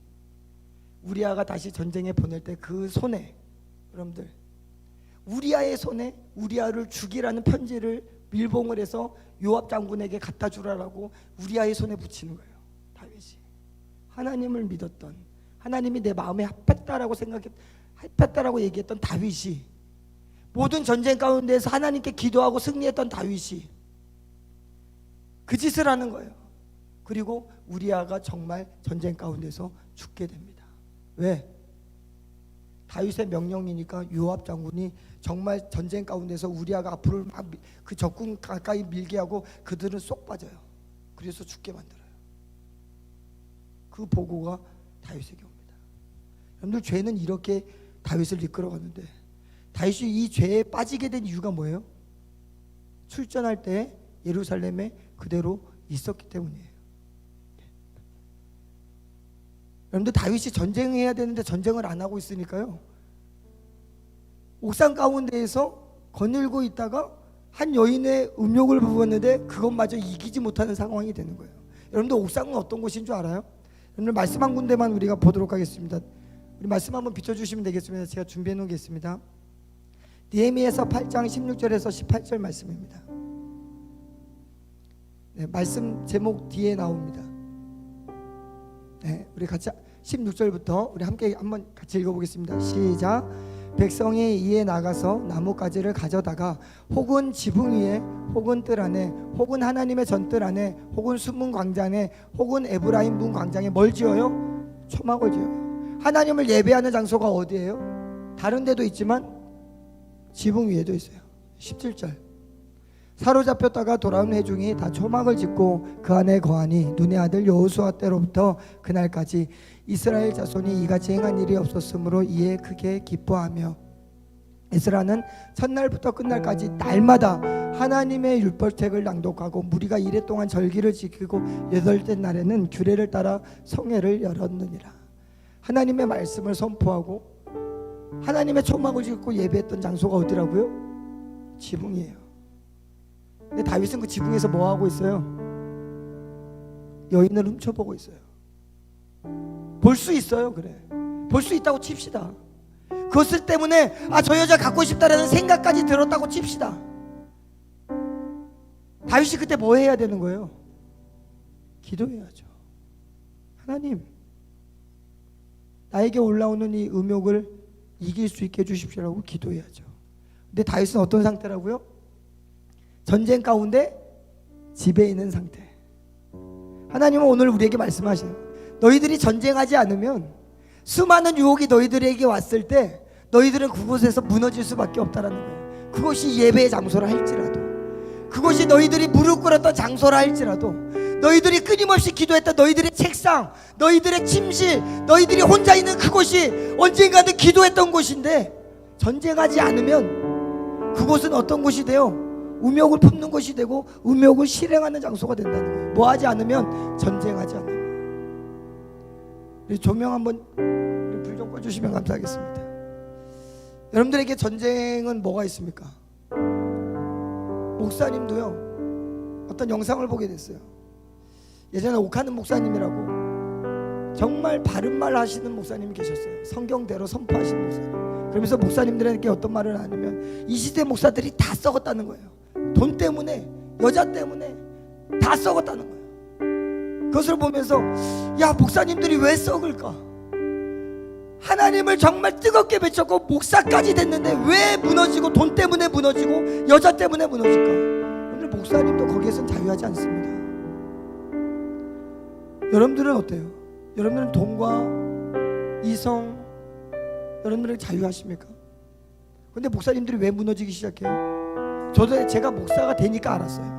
우리아가 다시 전쟁에 보낼 때 그 손에, 여러분들 우리아의 손에 우리아를 죽이라는 편지를 밀봉을 해서 요압 장군에게 갖다 주라라고 우리아의 손에 붙이는 거예요. 다윗이 하나님을 믿었던, 하나님이 내 마음에 합했다라고 얘기했던 다윗이, 모든 전쟁 가운데서 하나님께 기도하고 승리했던 다윗이 그 짓을 하는 거예요. 그리고 우리아가 정말 전쟁 가운데서 죽게 됩니다. 왜? 다윗의 명령이니까 요압 장군이 정말 전쟁 가운데서 우리아가 앞으로 막 그 적군 가까이 밀게 하고 그들은 쏙 빠져요. 그래서 죽게 만들어요. 그 보고가 다윗에게 옵니다. 여러분들, 죄는 이렇게 다윗을 이끌어갔는데 다윗이 이 죄에 빠지게 된 이유가 뭐예요? 출전할 때 예루살렘에 그대로 있었기 때문이에요. 여러분들, 다윗이 전쟁해야 되는데 전쟁을 안 하고 있으니까요, 옥상 가운데에서 거닐고 있다가 한 여인의 음욕을 부었는데 그것마저 이기지 못하는 상황이 되는 거예요. 여러분들, 옥상은 어떤 곳인 줄 알아요? 여러분들, 말씀 한 군데만 우리가 보도록 하겠습니다. 우리 말씀 한번 비춰주시면 되겠습니다. 제가 준비해 놓겠습니다. 느헤미야서 8장 16절에서 18절 말씀입니다. 네, 말씀 제목 뒤에 나옵니다. 네, 우리 같이 16절부터 우리 함께 한번 같이 읽어보겠습니다. 시작. 백성이 이에 나가서 나뭇가지를 가져다가 혹은 지붕 위에 혹은 뜰 안에 혹은 하나님의 전뜰 안에 혹은 수문 광장에 혹은 에브라임 문 광장에 뭘 지어요? 초막을 지어요. 하나님을 예배하는 장소가 어디예요? 다른 데도 있지만 지붕 위에도 있어요. 17절. 사로잡혔다가 돌아온 회중이 다 초막을 짓고 그 안에 거하니 눈의 아들 여호수아 때로부터 그날까지 이스라엘 자손이 이같이 행한 일이 없었으므로 이에 크게 기뻐하며 에스라는 첫날부터 끝날까지 날마다 하나님의 율법책을 낭독하고 무리가 이래 동안 절기를 지키고 여덟째 날에는 규례를 따라 성회를 열었느니라. 하나님의 말씀을 선포하고 하나님의 초막을 짓고 예배했던 장소가 어디라고요? 지붕이에요. 근데 다윗은 그 지붕에서 뭐 하고 있어요? 여인을 훔쳐보고 있어요. 볼 수 있어요. 그래, 볼 수 있다고 칩시다. 그것을 때문에 저 여자 갖고 싶다라는 생각까지 들었다고 칩시다. 다윗이 그때 뭐 해야 되는 거예요? 기도해야죠. 하나님, 나에게 올라오는 이 음욕을 이길 수 있게 해주십시오라고 기도해야죠. 근데 다윗은 어떤 상태라고요? 전쟁 가운데 집에 있는 상태. 하나님은 오늘 우리에게 말씀하셔요. 너희들이 전쟁하지 않으면 수많은 유혹이 너희들에게 왔을 때 너희들은 그곳에서 무너질 수밖에 없다라는 거예요. 그것이 예배의 장소라 할지라도, 그것이 너희들이 무릎 꿇었던 장소라 할지라도, 너희들이 끊임없이 기도했던 너희들의 책상, 너희들의 침실, 너희들이 혼자 있는 그곳이 언젠가는 기도했던 곳인데 전쟁하지 않으면 그곳은 어떤 곳이 돼요? 음욕을 품는 곳이 되고 음욕을 실행하는 장소가 된다는 거예요. 뭐 하지 않으면? 전쟁하지 않으면. 우리 조명 한번 불 좀 꺼주시면 감사하겠습니다. 여러분들에게 전쟁은 뭐가 있습니까? 목사님도요, 어떤 영상을 보게 됐어요. 예전에 옥하는 목사님이라고 정말 바른 말 하시는 목사님이 계셨어요. 성경대로 선포하시는 목사님. 그러면서 목사님들에게 어떤 말을 하냐면 이 시대 목사들이 다 썩었다는 거예요. 돈 때문에, 여자 때문에 다 썩었다는 거예요. 그것을 보면서 야, 목사님들이 왜 썩을까? 하나님을 정말 뜨겁게 외쳤고 목사까지 됐는데 왜 무너지고, 돈 때문에 무너지고 여자 때문에 무너질까? 오늘 목사님도 거기에선 자유하지 않습니다. 여러분들은 어때요? 여러분들은 돈과 이성, 여러분들은 자유하십니까? 근데 목사님들이 왜 무너지기 시작해요? 저도 제가 목사가 되니까 알았어요.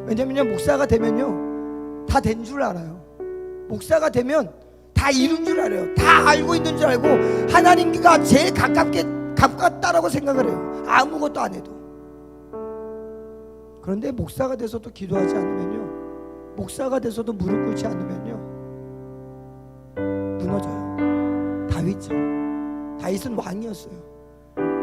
왜냐면요, 목사가 되면요 다 된 줄 알아요. 목사가 되면 다 이룬 줄 알아요. 다 알고 있는 줄 알고 하나님과 제일 가깝다라고 생각을 해요. 아무것도 안 해도. 그런데 목사가 돼서도 기도하지 않으면요, 목사가 돼서도 무릎 꿇지 않으면요 무너져요. 다윗처럼. 다윗은 왕이었어요.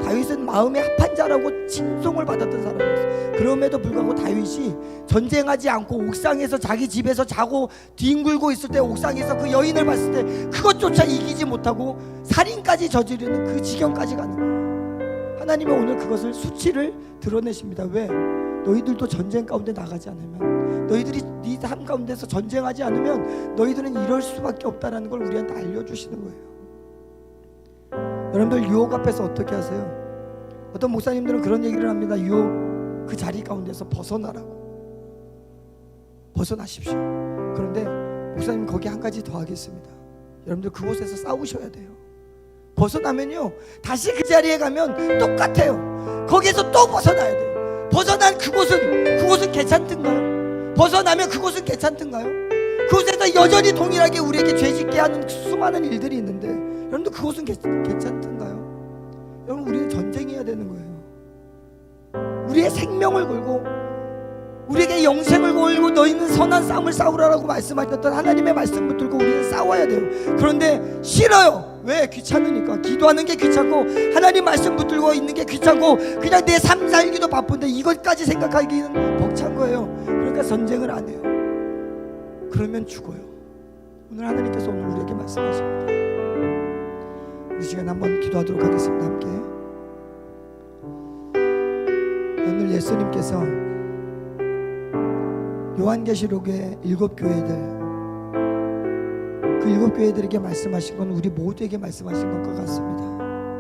다윗은 마음의 합한 자라고 칭송을 받았던 사람이었어요. 그럼에도 불구하고 다윗이 전쟁하지 않고 옥상에서 자기 집에서 자고 뒹굴고 있을 때, 옥상에서 그 여인을 봤을 때 그것조차 이기지 못하고 살인까지 저지르는 그 지경까지 가는 거예요. 하나님은 오늘 그것을 수치를 드러내십니다. 왜? 너희들도 전쟁 가운데 나가지 않으면, 너희들이 네 삶 가운데서 전쟁하지 않으면 너희들은 이럴 수밖에 없다는 걸 우리한테 알려주시는 거예요. 여러분들, 유혹 앞에서 어떻게 하세요? 어떤 목사님들은 그런 얘기를 합니다. 유혹 그 자리 가운데서 벗어나라고. 벗어나십시오. 그런데 목사님, 거기 한 가지 더 하겠습니다. 여러분들 그곳에서 싸우셔야 돼요. 벗어나면요 다시 그 자리에 가면 똑같아요. 거기에서 또 벗어나야 돼요. 벗어난 그곳은 괜찮던가요? 벗어나면 그곳은 괜찮던가요? 그곳에서 여전히 동일하게 우리에게 죄짓게 하는 수많은 일들이 있는데 여러분들 그곳은 괜찮던가요? 여러분 우리는 전쟁해야 되는 거예요. 우리의 생명을 걸고 우리에게 영생을 걸고 너희는 선한 싸움을 싸우라라고 말씀하셨던 하나님의 말씀 붙들고 우리는 싸워야 돼요. 그런데 싫어요. 왜? 귀찮으니까. 기도하는 게 귀찮고 하나님 말씀 붙들고 있는 게 귀찮고 그냥 내 삶 살기도 바쁜데 이것까지 생각하기는 벅찬 거예요. 그러니까 전쟁을 안 해요. 그러면 죽어요. 오늘 하나님께서 오늘 우리에게 말씀하십니다. 이 시간 한번 기도하도록 하겠습니다. 함께. 오늘 예수님께서 요한계시록의 7교회들 그 7교회들에게 말씀하신 건 우리 모두에게 말씀하신 것과 같습니다.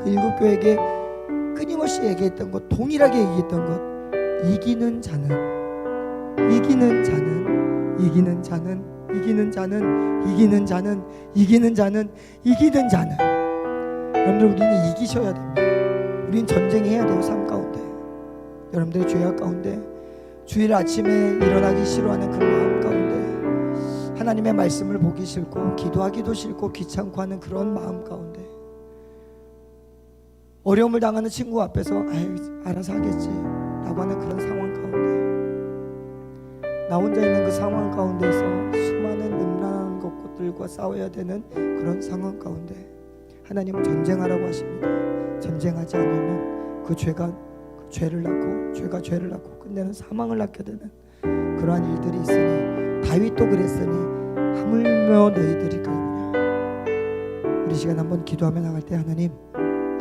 그 7교회에게 끊임없이 얘기했던 것, 동일하게 얘기했던 것, 이기는 자는 이기는 자는 이기는 자는 이기는 자는 이기는 자는 이기는 자는 이기는 자는 여러분들 우리는 이기셔야 됩니다. 우리는 전쟁해야 돼요. 삶 가운데 여러분들의 죄악 가운데 주일 아침에 일어나기 싫어하는 그 마음 가운데 하나님의 말씀을 보기 싫고 기도하기도 싫고 귀찮고 하는 그런 마음 가운데 어려움을 당하는 친구 앞에서 알아서 하겠지 라고 하는 그런 상황 가운데 나 혼자 있는 그 상황 가운데서 수많은 음란한 것들과 싸워야 되는 그런 상황 가운데 하나님은 전쟁하라고 하십니다. 전쟁하지 않으면 그 죄가 죄를 낳고 죄가 죄를 낳고 끝내는 사망을 낳게 되는 그러한 일들이 있으니 다윗도 그랬으니 하물며 너희들이 그러냐. 우리 시간 한번 기도하며 나갈 때 하나님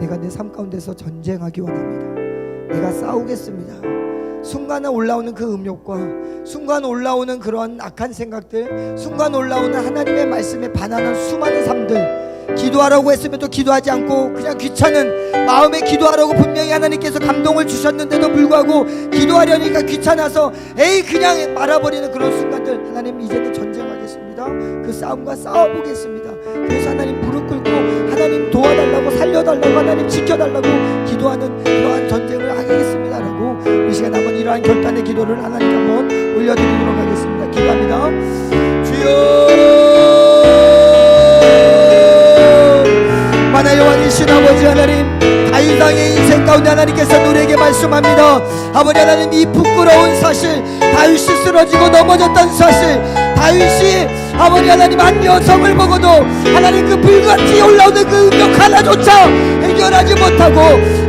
내가 내 삶 가운데서 전쟁하기 원합니다. 내가 싸우겠습니다. 순간에 올라오는 그 음욕과 순간 올라오는 그러한 악한 생각들 순간 올라오는 하나님의 말씀에 반하는 수많은 삶들 기도하라고 했음에도 기도하지 않고 그냥 귀찮은 마음에 기도하라고 분명히 하나님께서 감동을 주셨는데도 불구하고 기도하려니까 귀찮아서 그냥 말아버리는 그런 순간들 하나님 이제는 전쟁하겠습니다. 그 싸움과 싸워보겠습니다. 그래서 하나님 무릎 꿇고 하나님 도와달라고 살려달라고 하나님 지켜달라고 기도하는 그러한 전쟁을 하겠습니다 라고 이 시간 한번 이러한 결단의 기도를 하나님께 한번 올려드리도록 하겠습니다. 기도합니다. 주여 만화 여왕이신 아버지 하나님 다윗왕의 인생 가운데 하나님께서 우리에게 말씀합니다. 아버지 하나님 이 부끄러운 사실 다윗이 쓰러지고 넘어졌던 사실 다윗이 아버지 하나님 한 여성을 먹어도 하나님 그 불같이 올라오는 그 음욕 하나조차 해결하지 못하고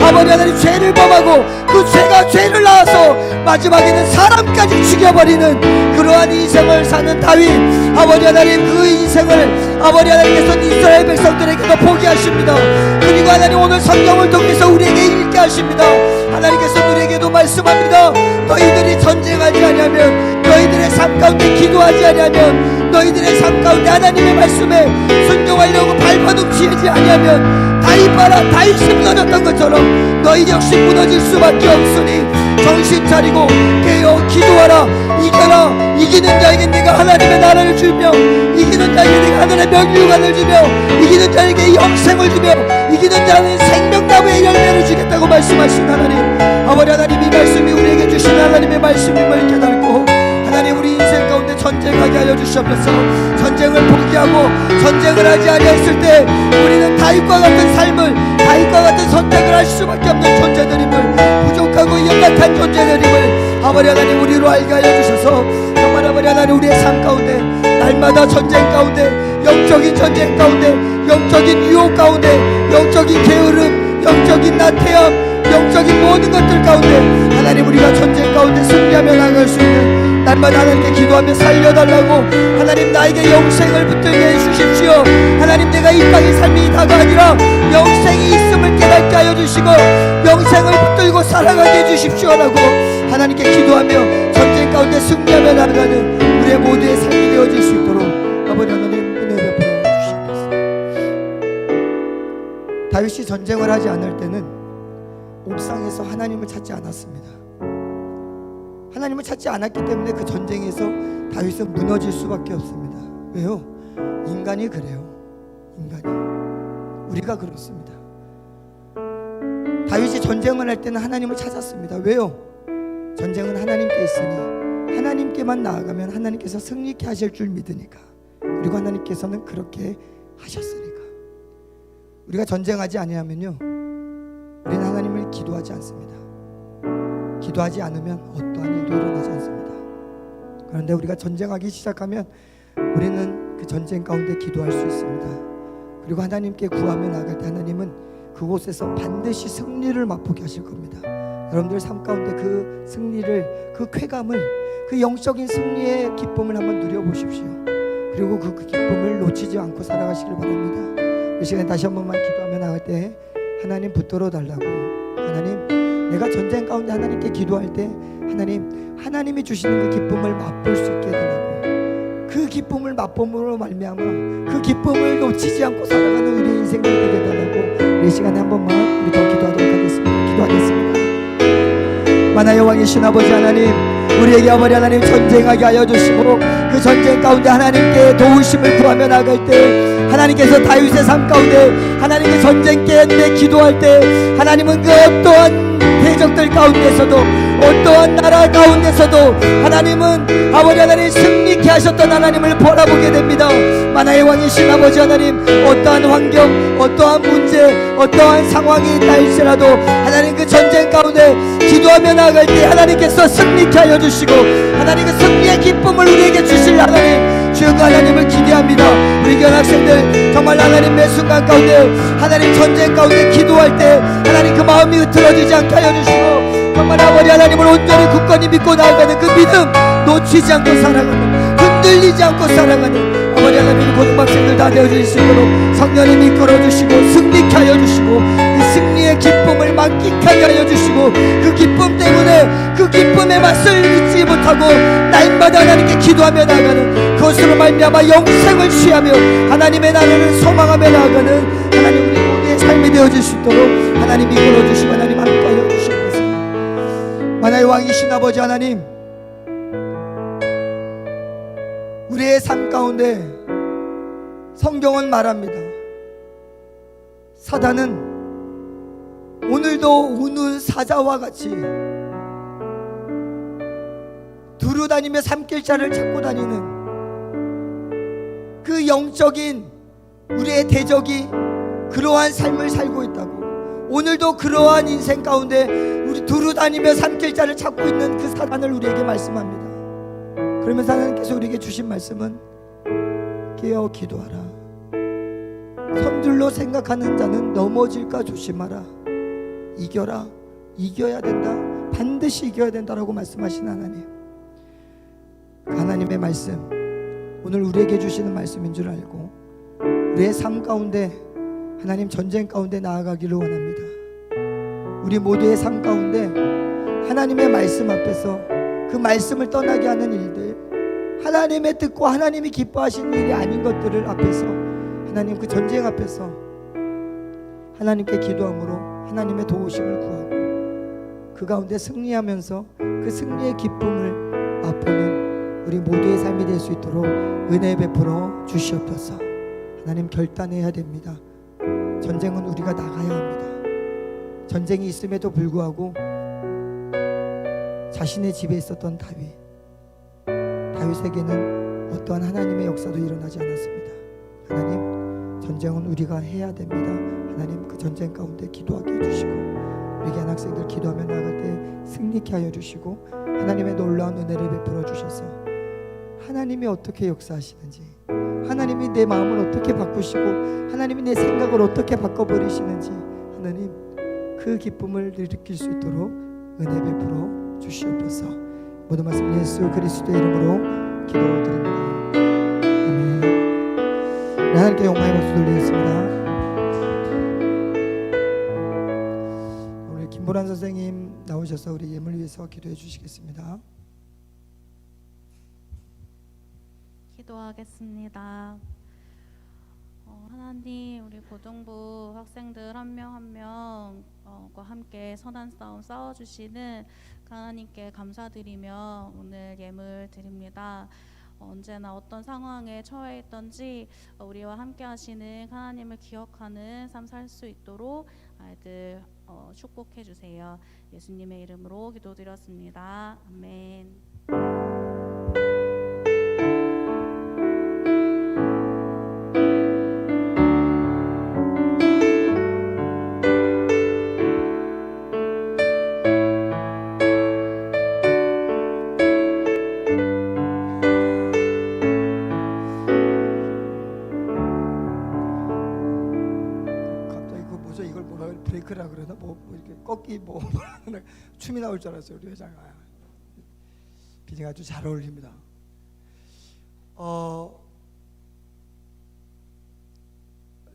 아버지 하나님 죄를 범하고 그 죄가 죄를 낳아서 마지막에는 사람까지 죽여버리는 그러한 인생을 사는 다윗 아버지 하나님 그 인생을 아버지 하나님께서 이스라엘 백성들에게도 보게 하십니다. 그리고 하나님 오늘 성경을 통해서 우리에게 읽게 하십니다. 하나님께서 우리에게도 말씀합니다. 너희들이 전쟁하지 않으면 너희들의 삶 가운데 기도하지 않으면 너희들의 삶 가운데 하나님의 말씀에 순종하려고 발버둥치지 않으면 다윗 봐라 다윗이 무너졌던 것처럼 너희 역시 무너질 수밖에 없으니 정신 차리고 깨어 기도하라. 이겨라. 이기는 자에게 내가 하나님의 나라를 주며 이기는 자에게 내가 하늘의 명령관을 주며 이기는 자에게 영생을 주며 이기는 자는 생명나무의 열매를 주겠다고 말씀하신 하나님 아버지 하나님 이 말씀이 우리에게 주신 하나님의 말씀임을 깨닫고 하나님 우리 인생 가운데 전쟁하게 하여 주시옵소서. 전쟁을 포기하고 전쟁을 하지 아니했을 때 우리는 다윗과 같은 삶을 다윗과 같은 선택을 할 수밖에 없는 존재들임을 부족하고 연약한 존재들임을 아버지 하나님 우리로 알게 하여 주셔서 정말 아버지 하나님 우리의 삶 가운데 날마다 전쟁 가운데 영적인 전쟁 가운데 영적인 유혹 가운데 영적인 게으름 영적인 나태함 영적인 모든 것들 가운데 하나님 우리가 전쟁 가운데 승리하며 나갈 수 있는 날마다 하나님께 기도하며 살려달라고 하나님 나에게 영생을 붙들게 해주십시오. 하나님 내가 이 땅의 삶이 다가 아니라 영생이 있음을 깨닫게 하여 주시고 영생을 붙들고 살아가게 해주십시오라고 하나님께 기도하며 전쟁 가운데 승리하며 나아가는 우리의 모두의 삶이 되어질 수 있도록 아버지 하나님 은혜 베풀어 주시옵소서. 다윗이 전쟁을 하지 않을 때는 옥상에서 하나님을 찾지 않았습니다. 하나님을 찾지 않았기 때문에 그 전쟁에서 다윗은 무너질 수밖에 없습니다. 왜요? 인간이 그래요. 인간이. 우리가 그렇습니다. 다윗이 전쟁을 할 때는 하나님을 찾았습니다. 왜요? 전쟁은 하나님께 있으니 하나님께만 나아가면 하나님께서 승리케 하실 줄 믿으니까. 그리고 하나님께서는 그렇게 하셨으니까. 우리가 전쟁하지 아니하면요, 우리는 하나님을 기도하지 않습니다. 기도하지 않으면 어떠한 일도 일어나지 않습니다. 그런데 우리가 전쟁하기 시작하면 우리는 그 전쟁 가운데 기도할 수 있습니다. 그리고 하나님께 구하며 나아갈 때 하나님은 그곳에서 반드시 승리를 맛보게 하실 겁니다. 여러분들 삶 가운데 그 승리를, 그 쾌감을, 그 영적인 승리의 기쁨을 한번 누려보십시오. 그리고 그 기쁨을 놓치지 않고 살아가시길 바랍니다. 이 시간에 다시 한 번만 기도하며 나갈 때 하나님 붙들어 달라고, 하나님 내가 전쟁 가운데 하나님께 기도할 때 하나님이 주시는 그 기쁨을 맛볼 수 있게 해달라고, 그 기쁨을 맛봄으로 말미암아 그 기쁨을 놓치지 않고 살아가는 우리 인생이 되게 해달라고, 이 시간에 한 번만 우리 더 기도하도록 하겠습니다. 기도하겠습니다. 만화의 왕이신 아버지 하나님, 우리에게 아버지 하나님 전쟁하게 하여 주시고, 그 전쟁 가운데 하나님께 도우심을 구하며 나갈 때 하나님께서 다윗의 삶 가운데 하나님 그 전쟁 깨는데 기도할 때 하나님은 그 어떠한 대적들 가운데서도, 어떠한 나라 가운데서도 하나님은 아버지 하나님 승리케 하셨던 하나님을 바라보게 됩니다. 만화의 왕이신 아버지 하나님, 어떠한 환경, 어떠한 문제, 어떠한 상황이 있다 할지라도 하나님 그 전쟁 가운데 기도하며 나아갈 때 하나님께서 승리케 하여 주시고, 하나님 그 승리의 기쁨을 우리에게 주실 하나님, 주여 그 하나님을 기대합니다. 우리 교학생들 정말 하나님 매 순간 가운데 하나님 전쟁 가운데 기도할 때 하나님 그 마음이 흐트러지지 않게 하여 주시고, 정말 아버지 하나님을 온전히 굳건히 믿고 나아가는 그 믿음 놓치지 않고 살아가는, 흔들리지 않고 살아가는 아버지 하나님 고등학생들 다 되어질 수 있도록 성령님이 이끌어주시고 승리케 하여 주시고, 그 승리의 기쁨을 만끽하게 하여 주시고, 그 기쁨 때문에 그 기쁨의 맛을 잊지 못하고 날마다 하나님께 기도하며 나아가는, 그것으로 말미암아 영생을 취하며 하나님의 나라를 소망하며 나아가는 하나님 우리 모두의 삶이 되어질 수 있도록 하나님 이끌어주시고 하나님 함께하여 주시옵소서. 만화의 왕이신 아버지 하나님, 우리의 삶 가운데 성경은 말합니다. 사단은 오늘도 우는 사자와 같이 두루다니며 산길자를 찾고 다니는 그 영적인 우리의 대적이 그러한 삶을 살고 있다고, 오늘도 그러한 인생 가운데 우리 두루다니며 산길자를 찾고 있는 그 사단을 우리에게 말씀합니다. 그러면서 하나님께서 우리에게 주신 말씀은 깨어 기도하라. 선줄로 생각하는 자는 넘어질까 조심하라. 이겨라. 이겨야 된다. 반드시 이겨야 된다라고 말씀하신 하나님, 그 하나님의 말씀 오늘 우리에게 주시는 말씀인 줄 알고 우리의 삶 가운데 하나님 전쟁 가운데 나아가기를 원합니다. 우리 모두의 삶 가운데 하나님의 말씀 앞에서 그 말씀을 떠나게 하는 일들, 하나님의 뜻과 하나님이 기뻐하시는 일이 아닌 것들을 앞에서 하나님 그 전쟁 앞에서 하나님께 기도함으로 하나님의 도우심을 구하고 그 가운데 승리하면서 그 승리의 기쁨을 맛보는 우리 모두의 삶이 될 수 있도록 은혜 베풀어 주시옵소서. 하나님 결단해야 됩니다. 전쟁은 우리가 나가야 합니다. 전쟁이 있음에도 불구하고 자신의 집에 있었던 다윗에게는 어떠한 하나님의 역사도 일어나지 않았습니다. 하나님, 전쟁은 우리가 해야 됩니다. 하나님 그 전쟁 가운데 기도하게 해주시고 우리 교회 학생들 기도하며 나아갈 때 승리케 하여 주시고 하나님의 놀라운 은혜를 베풀어 주셔서 하나님이 어떻게 역사하시는지, 하나님이 내 마음을 어떻게 바꾸시고 하나님이 내 생각을 어떻게 바꿔버리시는지 하나님 그 기쁨을 느낄 수 있도록 은혜 베풀어 주시옵소서. 모든 말씀 예수 그리스도의 이름으로 기도드립니다. 아멘. 네, 하나님께 영광의 박수 돌리겠습니다. 우리 김보란 선생님 나오셔서 우리 예물 위해서 기도해 주시겠습니다. 기도하겠습니다. 하나님, 우리 고등부 학생들 한 명 한 명과 함께 선한 싸움 싸워주시는 하나님께 감사드리며 오늘 예물 드립니다. 언제나 어떤 상황에 처해 있던지 우리와 함께 하시는 하나님을 기억하는 삶 살 수 있도록 아이들 축복해 주세요. 예수님의 이름으로 기도드렸습니다. 아멘. 갑자기 그 뭐죠? 이걸 뭐라 그래? 브레이크라 그러나? 뭐 이렇게 꺾기 뭐 춤이 나올 줄 알았어요, 우리 회장. 비딩 아주 잘 어울립니다.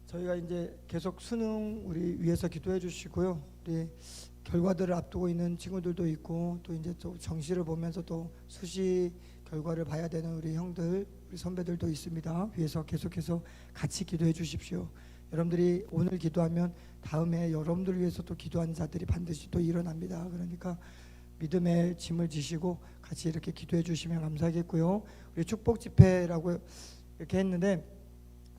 저희가 이제 계속 수능 우리 위해서 기도해 주시고요. 우리 결과들을 앞두고 있는 친구들도 있고, 또 이제 또 정시를 보면서 또 수시 결과를 봐야 되는 우리 형들, 우리 선배들도 있습니다. 위해서 계속해서 같이 기도해 주십시오. 여러분들이 오늘 기도하면 다음에 여러분들 위해서 또 기도하는 자들이 반드시 또 일어납니다. 그러니까 믿음의 짐을 지시고 같이 이렇게 기도해 주시면 감사하겠고요. 우리 축복 집회라고 이렇게 했는데,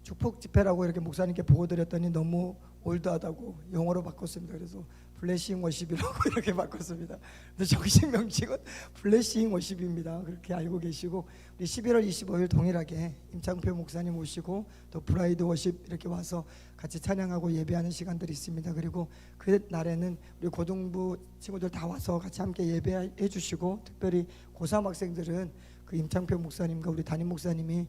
축복 집회라고 이렇게 목사님께 보고 드렸더니 너무 올드하다고 영어로 바꿨습니다. 그래서 블레싱 워십이라고 이렇게 바꿨습니다. 근데 정식 명칭은 블레싱 워십입니다. 그렇게 알고 계시고, 우리 11월 25일 동일하게 임창표 목사님 오시고 또 브라이드 워십 이렇게 와서 같이 찬양하고 예배하는 시간들이 있습니다. 그리고 그 날에는 우리 고등부 친구들 다 와서 같이 함께 예배해 주시고, 특별히 고3 학생들은 그 임창표 목사님과 우리 담임 목사님이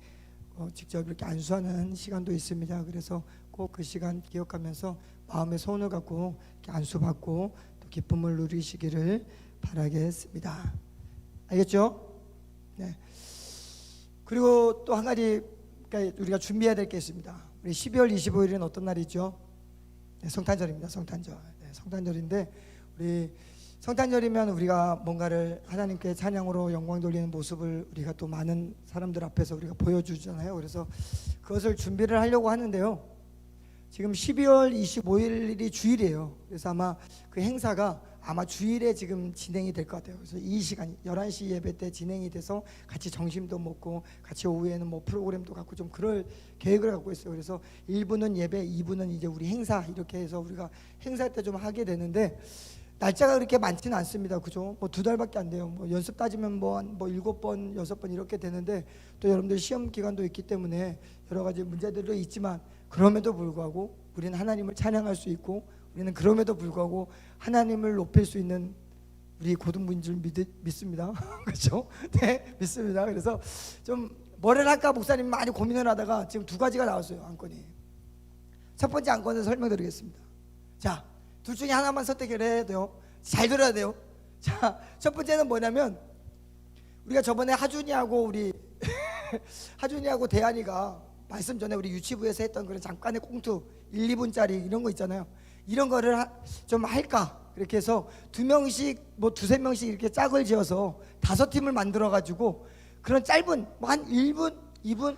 직접 이렇게 안수하는 시간도 있습니다. 그래서 꼭 그 시간 기억하면서 마음의 소원을 갖고 이렇게 안수받고 또 기쁨을 누리시기를 바라겠습니다. 알겠죠? 네. 그리고 또 한 가지 우리가 준비해야 될 게 있습니다. 우리 12월 25일은 어떤 날이죠? 네, 성탄절입니다. 성탄절. 네, 성탄절인데 우리 성탄절이면 우리가 뭔가를 하나님께 찬양으로 영광 돌리는 모습을 우리가 또 많은 사람들 앞에서 우리가 보여주잖아요. 그래서 그것을 준비를 하려고 하는데요. 지금 12월 25일이 주일이에요. 그래서 아마 그 행사가 아마 주일에 지금 진행이 될 것 같아요. 그래서 이 시간 11시 예배 때 진행이 돼서 같이 점심도 먹고 같이 오후에는 뭐 프로그램도 갖고 좀 그럴 계획을 갖고 있어요. 그래서 1부는 예배, 2부는 이제 우리 행사 이렇게 해서 우리가 행사 때 좀 하게 되는데, 날짜가 그렇게 많지는 않습니다. 그죠? 뭐 2달밖에 안 돼요. 뭐 연습 따지면 뭐 7번, 6번 이렇게 되는데, 또 여러분들 시험 기간도 있기 때문에 여러 가지 문제들도 있지만, 그럼에도 불구하고 우리는 하나님을 찬양할 수 있고, 우리는 그럼에도 불구하고 하나님을 높일 수 있는 우리 고등부인 줄 믿습니다. 그렇죠? 네, 믿습니다. 그래서 좀 뭐를 할까 목사님 많이 고민을 하다가 지금 2가지가 나왔어요. 안건이. 첫 번째 안건을 설명드리겠습니다. 자, 둘 중에 하나만 선택을 해야 돼요. 잘 들어야 돼요. 자, 첫 번째는 뭐냐면, 우리가 저번에 하준이하고 우리 하준이하고 대한이가 말씀 전에 우리 유치부에서 했던 그런 잠깐의 꽁투 1, 2분짜리 이런 거 있잖아요. 이런 거를 좀 할까? 이렇게 해서 2명씩 뭐 2, 3명씩 이렇게 짝을 지어서 5팀을 만들어 가지고 그런 짧은 뭐 한 1분, 2분,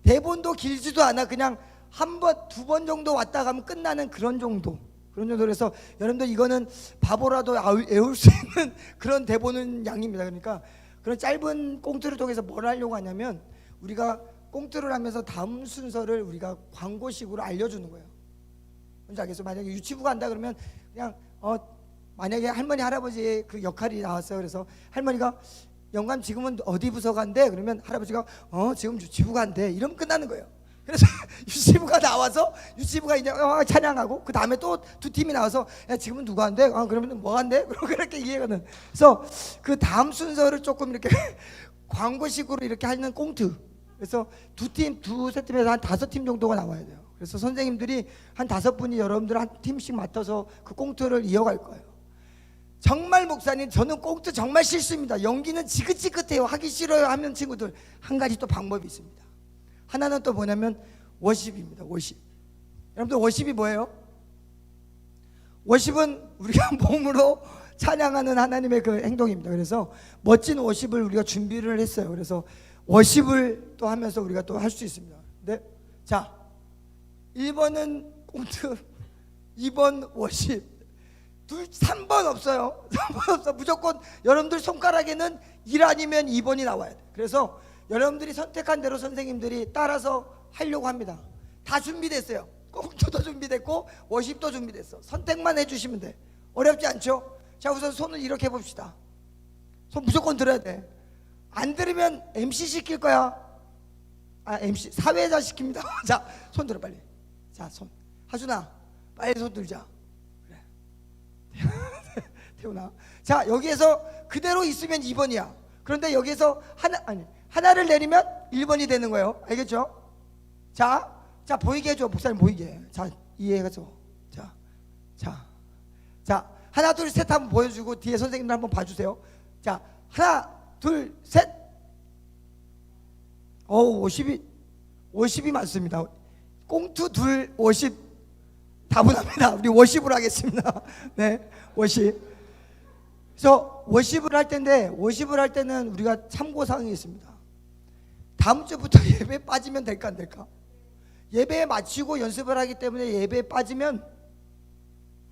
대본도 길지도 않아. 그냥 한 번, 2번 정도 왔다 가면 끝나는 그런 정도. 그런 정도로 해서 여러분들 이거는 바보라도 외울 수 있는 그런 대본은 양입니다. 그러니까 그런 짧은 꽁트를 통해서 뭘 하려고 하냐면, 우리가 꽁트를 하면서 다음 순서를 우리가 광고식으로 알려주는 거예요. 뭔지 알겠어요? 만약에 유치부 간다 그러면 그냥 만약에 할머니 할아버지의 그 역할이 나왔어요. 그래서 할머니가 영감 지금은 어디 부서 간대? 그러면 할아버지가 지금 유치부 간대. 이러면 끝나는 거예요. 그래서 유치부가 나와서 유치부가 이제 찬양하고, 그 다음에 또 2팀이 나와서 야 지금은 누가 한대? 그러면 뭐 한대? 그렇게 이해가는. 그래서 그 다음 순서를 조금 이렇게 광고식으로 이렇게 하는 꽁트. 그래서 2팀, 2-3팀에서 한 5팀 정도가 나와야 돼요. 그래서 선생님들이 한 5분이 여러분들 한 팀씩 맡아서 그 꽁트를 이어갈 거예요. 정말 목사님, 저는 꽁트 정말 싫습니다. 연기는 지긋지긋해요. 하기 싫어요 하면 친구들, 한 가지 또 방법이 있습니다. 하나는 또 뭐냐면 워십입니다. 워십. 여러분들 워십이 뭐예요? 워십은 우리가 몸으로 찬양하는 하나님의 그 행동입니다. 그래서 멋진 워십을 우리가 준비를 했어요. 그래서 워십을 또 하면서 우리가 또 할 수 있습니다. 네? 자, 1번은 꽁트, 2번 워십, 3번 없어요. 3번 없어. 무조건 여러분들 손가락에는 1 아니면 2번이 나와야 돼. 그래서 여러분들이 선택한 대로 선생님들이 따라서 하려고 합니다. 다 준비됐어요. 꽁투도 준비됐고 워십도 준비됐어. 선택만 해주시면 돼. 어렵지 않죠? 자, 우선 손을 이렇게 해봅시다. 손 무조건 들어야 돼. 안 들으면 MC 시킬 거야. MC 사회자 시킵니다. 자, 손 들어 빨리. 자, 손. 하준아, 빨리 손 들자. 그래. 태훈아. 자, 여기에서 그대로 있으면 2번이야. 그런데 여기에서 하나를 내리면 1번이 되는 거예요. 알겠죠? 자, 보이게 해줘. 목사님 보이게. 자, 이해해서. 자, 하나, 둘, 셋 한번 보여주고 뒤에 선생님들 한번 봐주세요. 자, 하나, 둘, 셋. 50이 맞습니다. 꽁투 둘, 50 다분합니다. 우리 워십으로 하겠습니다. 네, 워십. 그래서 워십을 할 텐데, 워십을 할 때는 우리가 참고사항이 있습니다. 다음 주부터 예배 빠지면 될까 안 될까? 예배에 마치고 연습을 하기 때문에 예배에 빠지면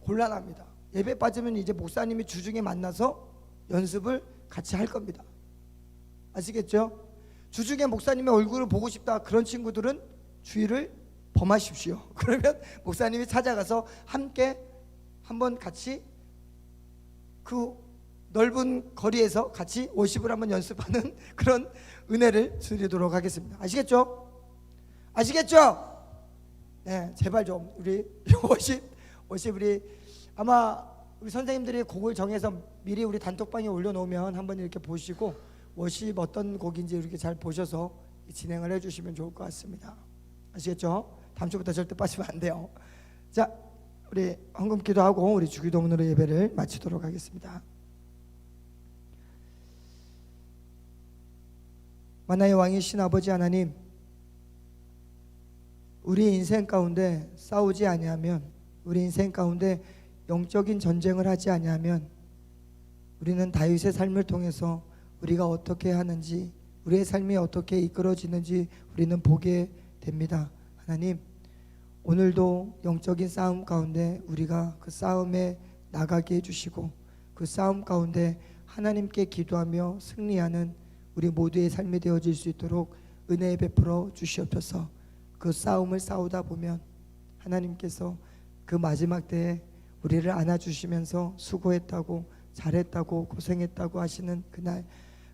곤란합니다. 예배 빠지면 이제 목사님이 주중에 만나서 연습을 같이 할 겁니다. 아시겠죠? 주중에 목사님의 얼굴을 보고 싶다 그런 친구들은 주의를 범하십시오. 그러면 목사님이 찾아가서 함께 한번 같이 그 넓은 거리에서 같이 워십을 한번 연습하는 그런 은혜를 드리도록 하겠습니다. 아시겠죠? 아시겠죠? 네, 제발 좀 우리 워십 우리 아마 우리 선생님들이 곡을 정해서 미리 우리 단톡방에 올려놓으면 한번 이렇게 보시고 워십 어떤 곡인지 이렇게 잘 보셔서 진행을 해주시면 좋을 것 같습니다. 아시겠죠? 다음 주부터 절대 빠지면 안 돼요. 자, 우리 헌금 기도하고 우리 주기도문으로 예배를 마치도록 하겠습니다. 만나의 왕이신 아버지 하나님, 우리 인생 가운데 싸우지 아니하면, 우리 인생 가운데 영적인 전쟁을 하지 아니하면 우리는 다윗의 삶을 통해서 우리가 어떻게 하는지, 우리의 삶이 어떻게 이끌어지는지 우리는 보게 됩니다. 하나님, 오늘도 영적인 싸움 가운데 우리가 그 싸움에 나가게 해주시고, 그 싸움 가운데 하나님께 기도하며 승리하는 우리 모두의 삶이 되어질 수 있도록 은혜 베풀어 주시옵소서. 그 싸움을 싸우다 보면 하나님께서 그 마지막 때에 우리를 안아주시면서 수고했다고, 잘했다고, 고생했다고 하시는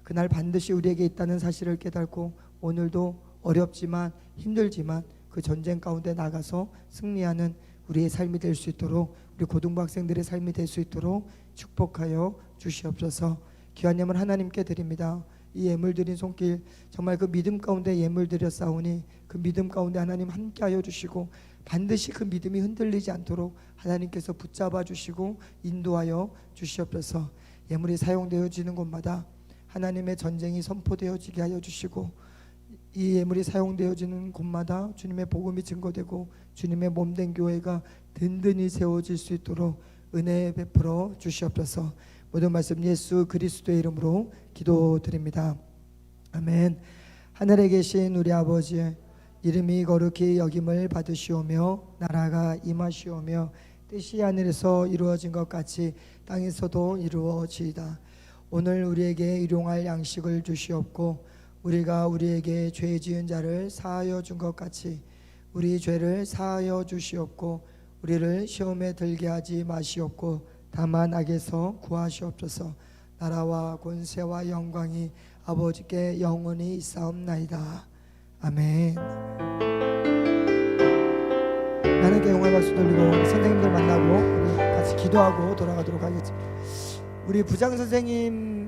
그날 반드시 우리에게 있다는 사실을 깨닫고, 오늘도 어렵지만 힘들지만 그 전쟁 가운데 나가서 승리하는 우리의 삶이 될 수 있도록, 우리 고등부 학생들의 삶이 될 수 있도록 축복하여 주시옵소서. 귀한 예물 하나님께 드립니다. 이 예물 드린 손길 정말 그 믿음 가운데 예물 드려 싸우니 그 믿음 가운데 하나님 함께하여 주시고, 반드시 그 믿음이 흔들리지 않도록 하나님께서 붙잡아 주시고 인도하여 주시옵소서. 예물이 사용되어지는 곳마다 하나님의 전쟁이 선포되어지게 하여 주시고, 이 예물이 사용되어지는 곳마다 주님의 복음이 증거되고 주님의 몸된 교회가 든든히 세워질 수 있도록 은혜 베풀어 주시옵소서. 모든 말씀 예수 그리스도의 이름으로 기도드립니다. 아멘. 하늘에 계신 우리 아버지, 이름이 거룩히 여김을 받으시오며 나라가 임하시오며 뜻이 하늘에서 이루어진 것 같이 땅에서도 이루어지이다. 오늘 우리에게 일용할 양식을 주시옵고, 우리가 우리에게 죄 지은 자를 사하여 준 것 같이 우리 죄를 사하여 주시옵고, 우리를 시험에 들게 하지 마시옵고 다만 악에서 구하시옵소서. 나라와 권세와 영광이 아버지께 영원히 있사옵나이다. 아멘. 하나님께 영광의 박수 돌리고 선생님들 만나고 우리 같이 기도하고 돌아가도록 하겠습니다. 우리 부장 선생님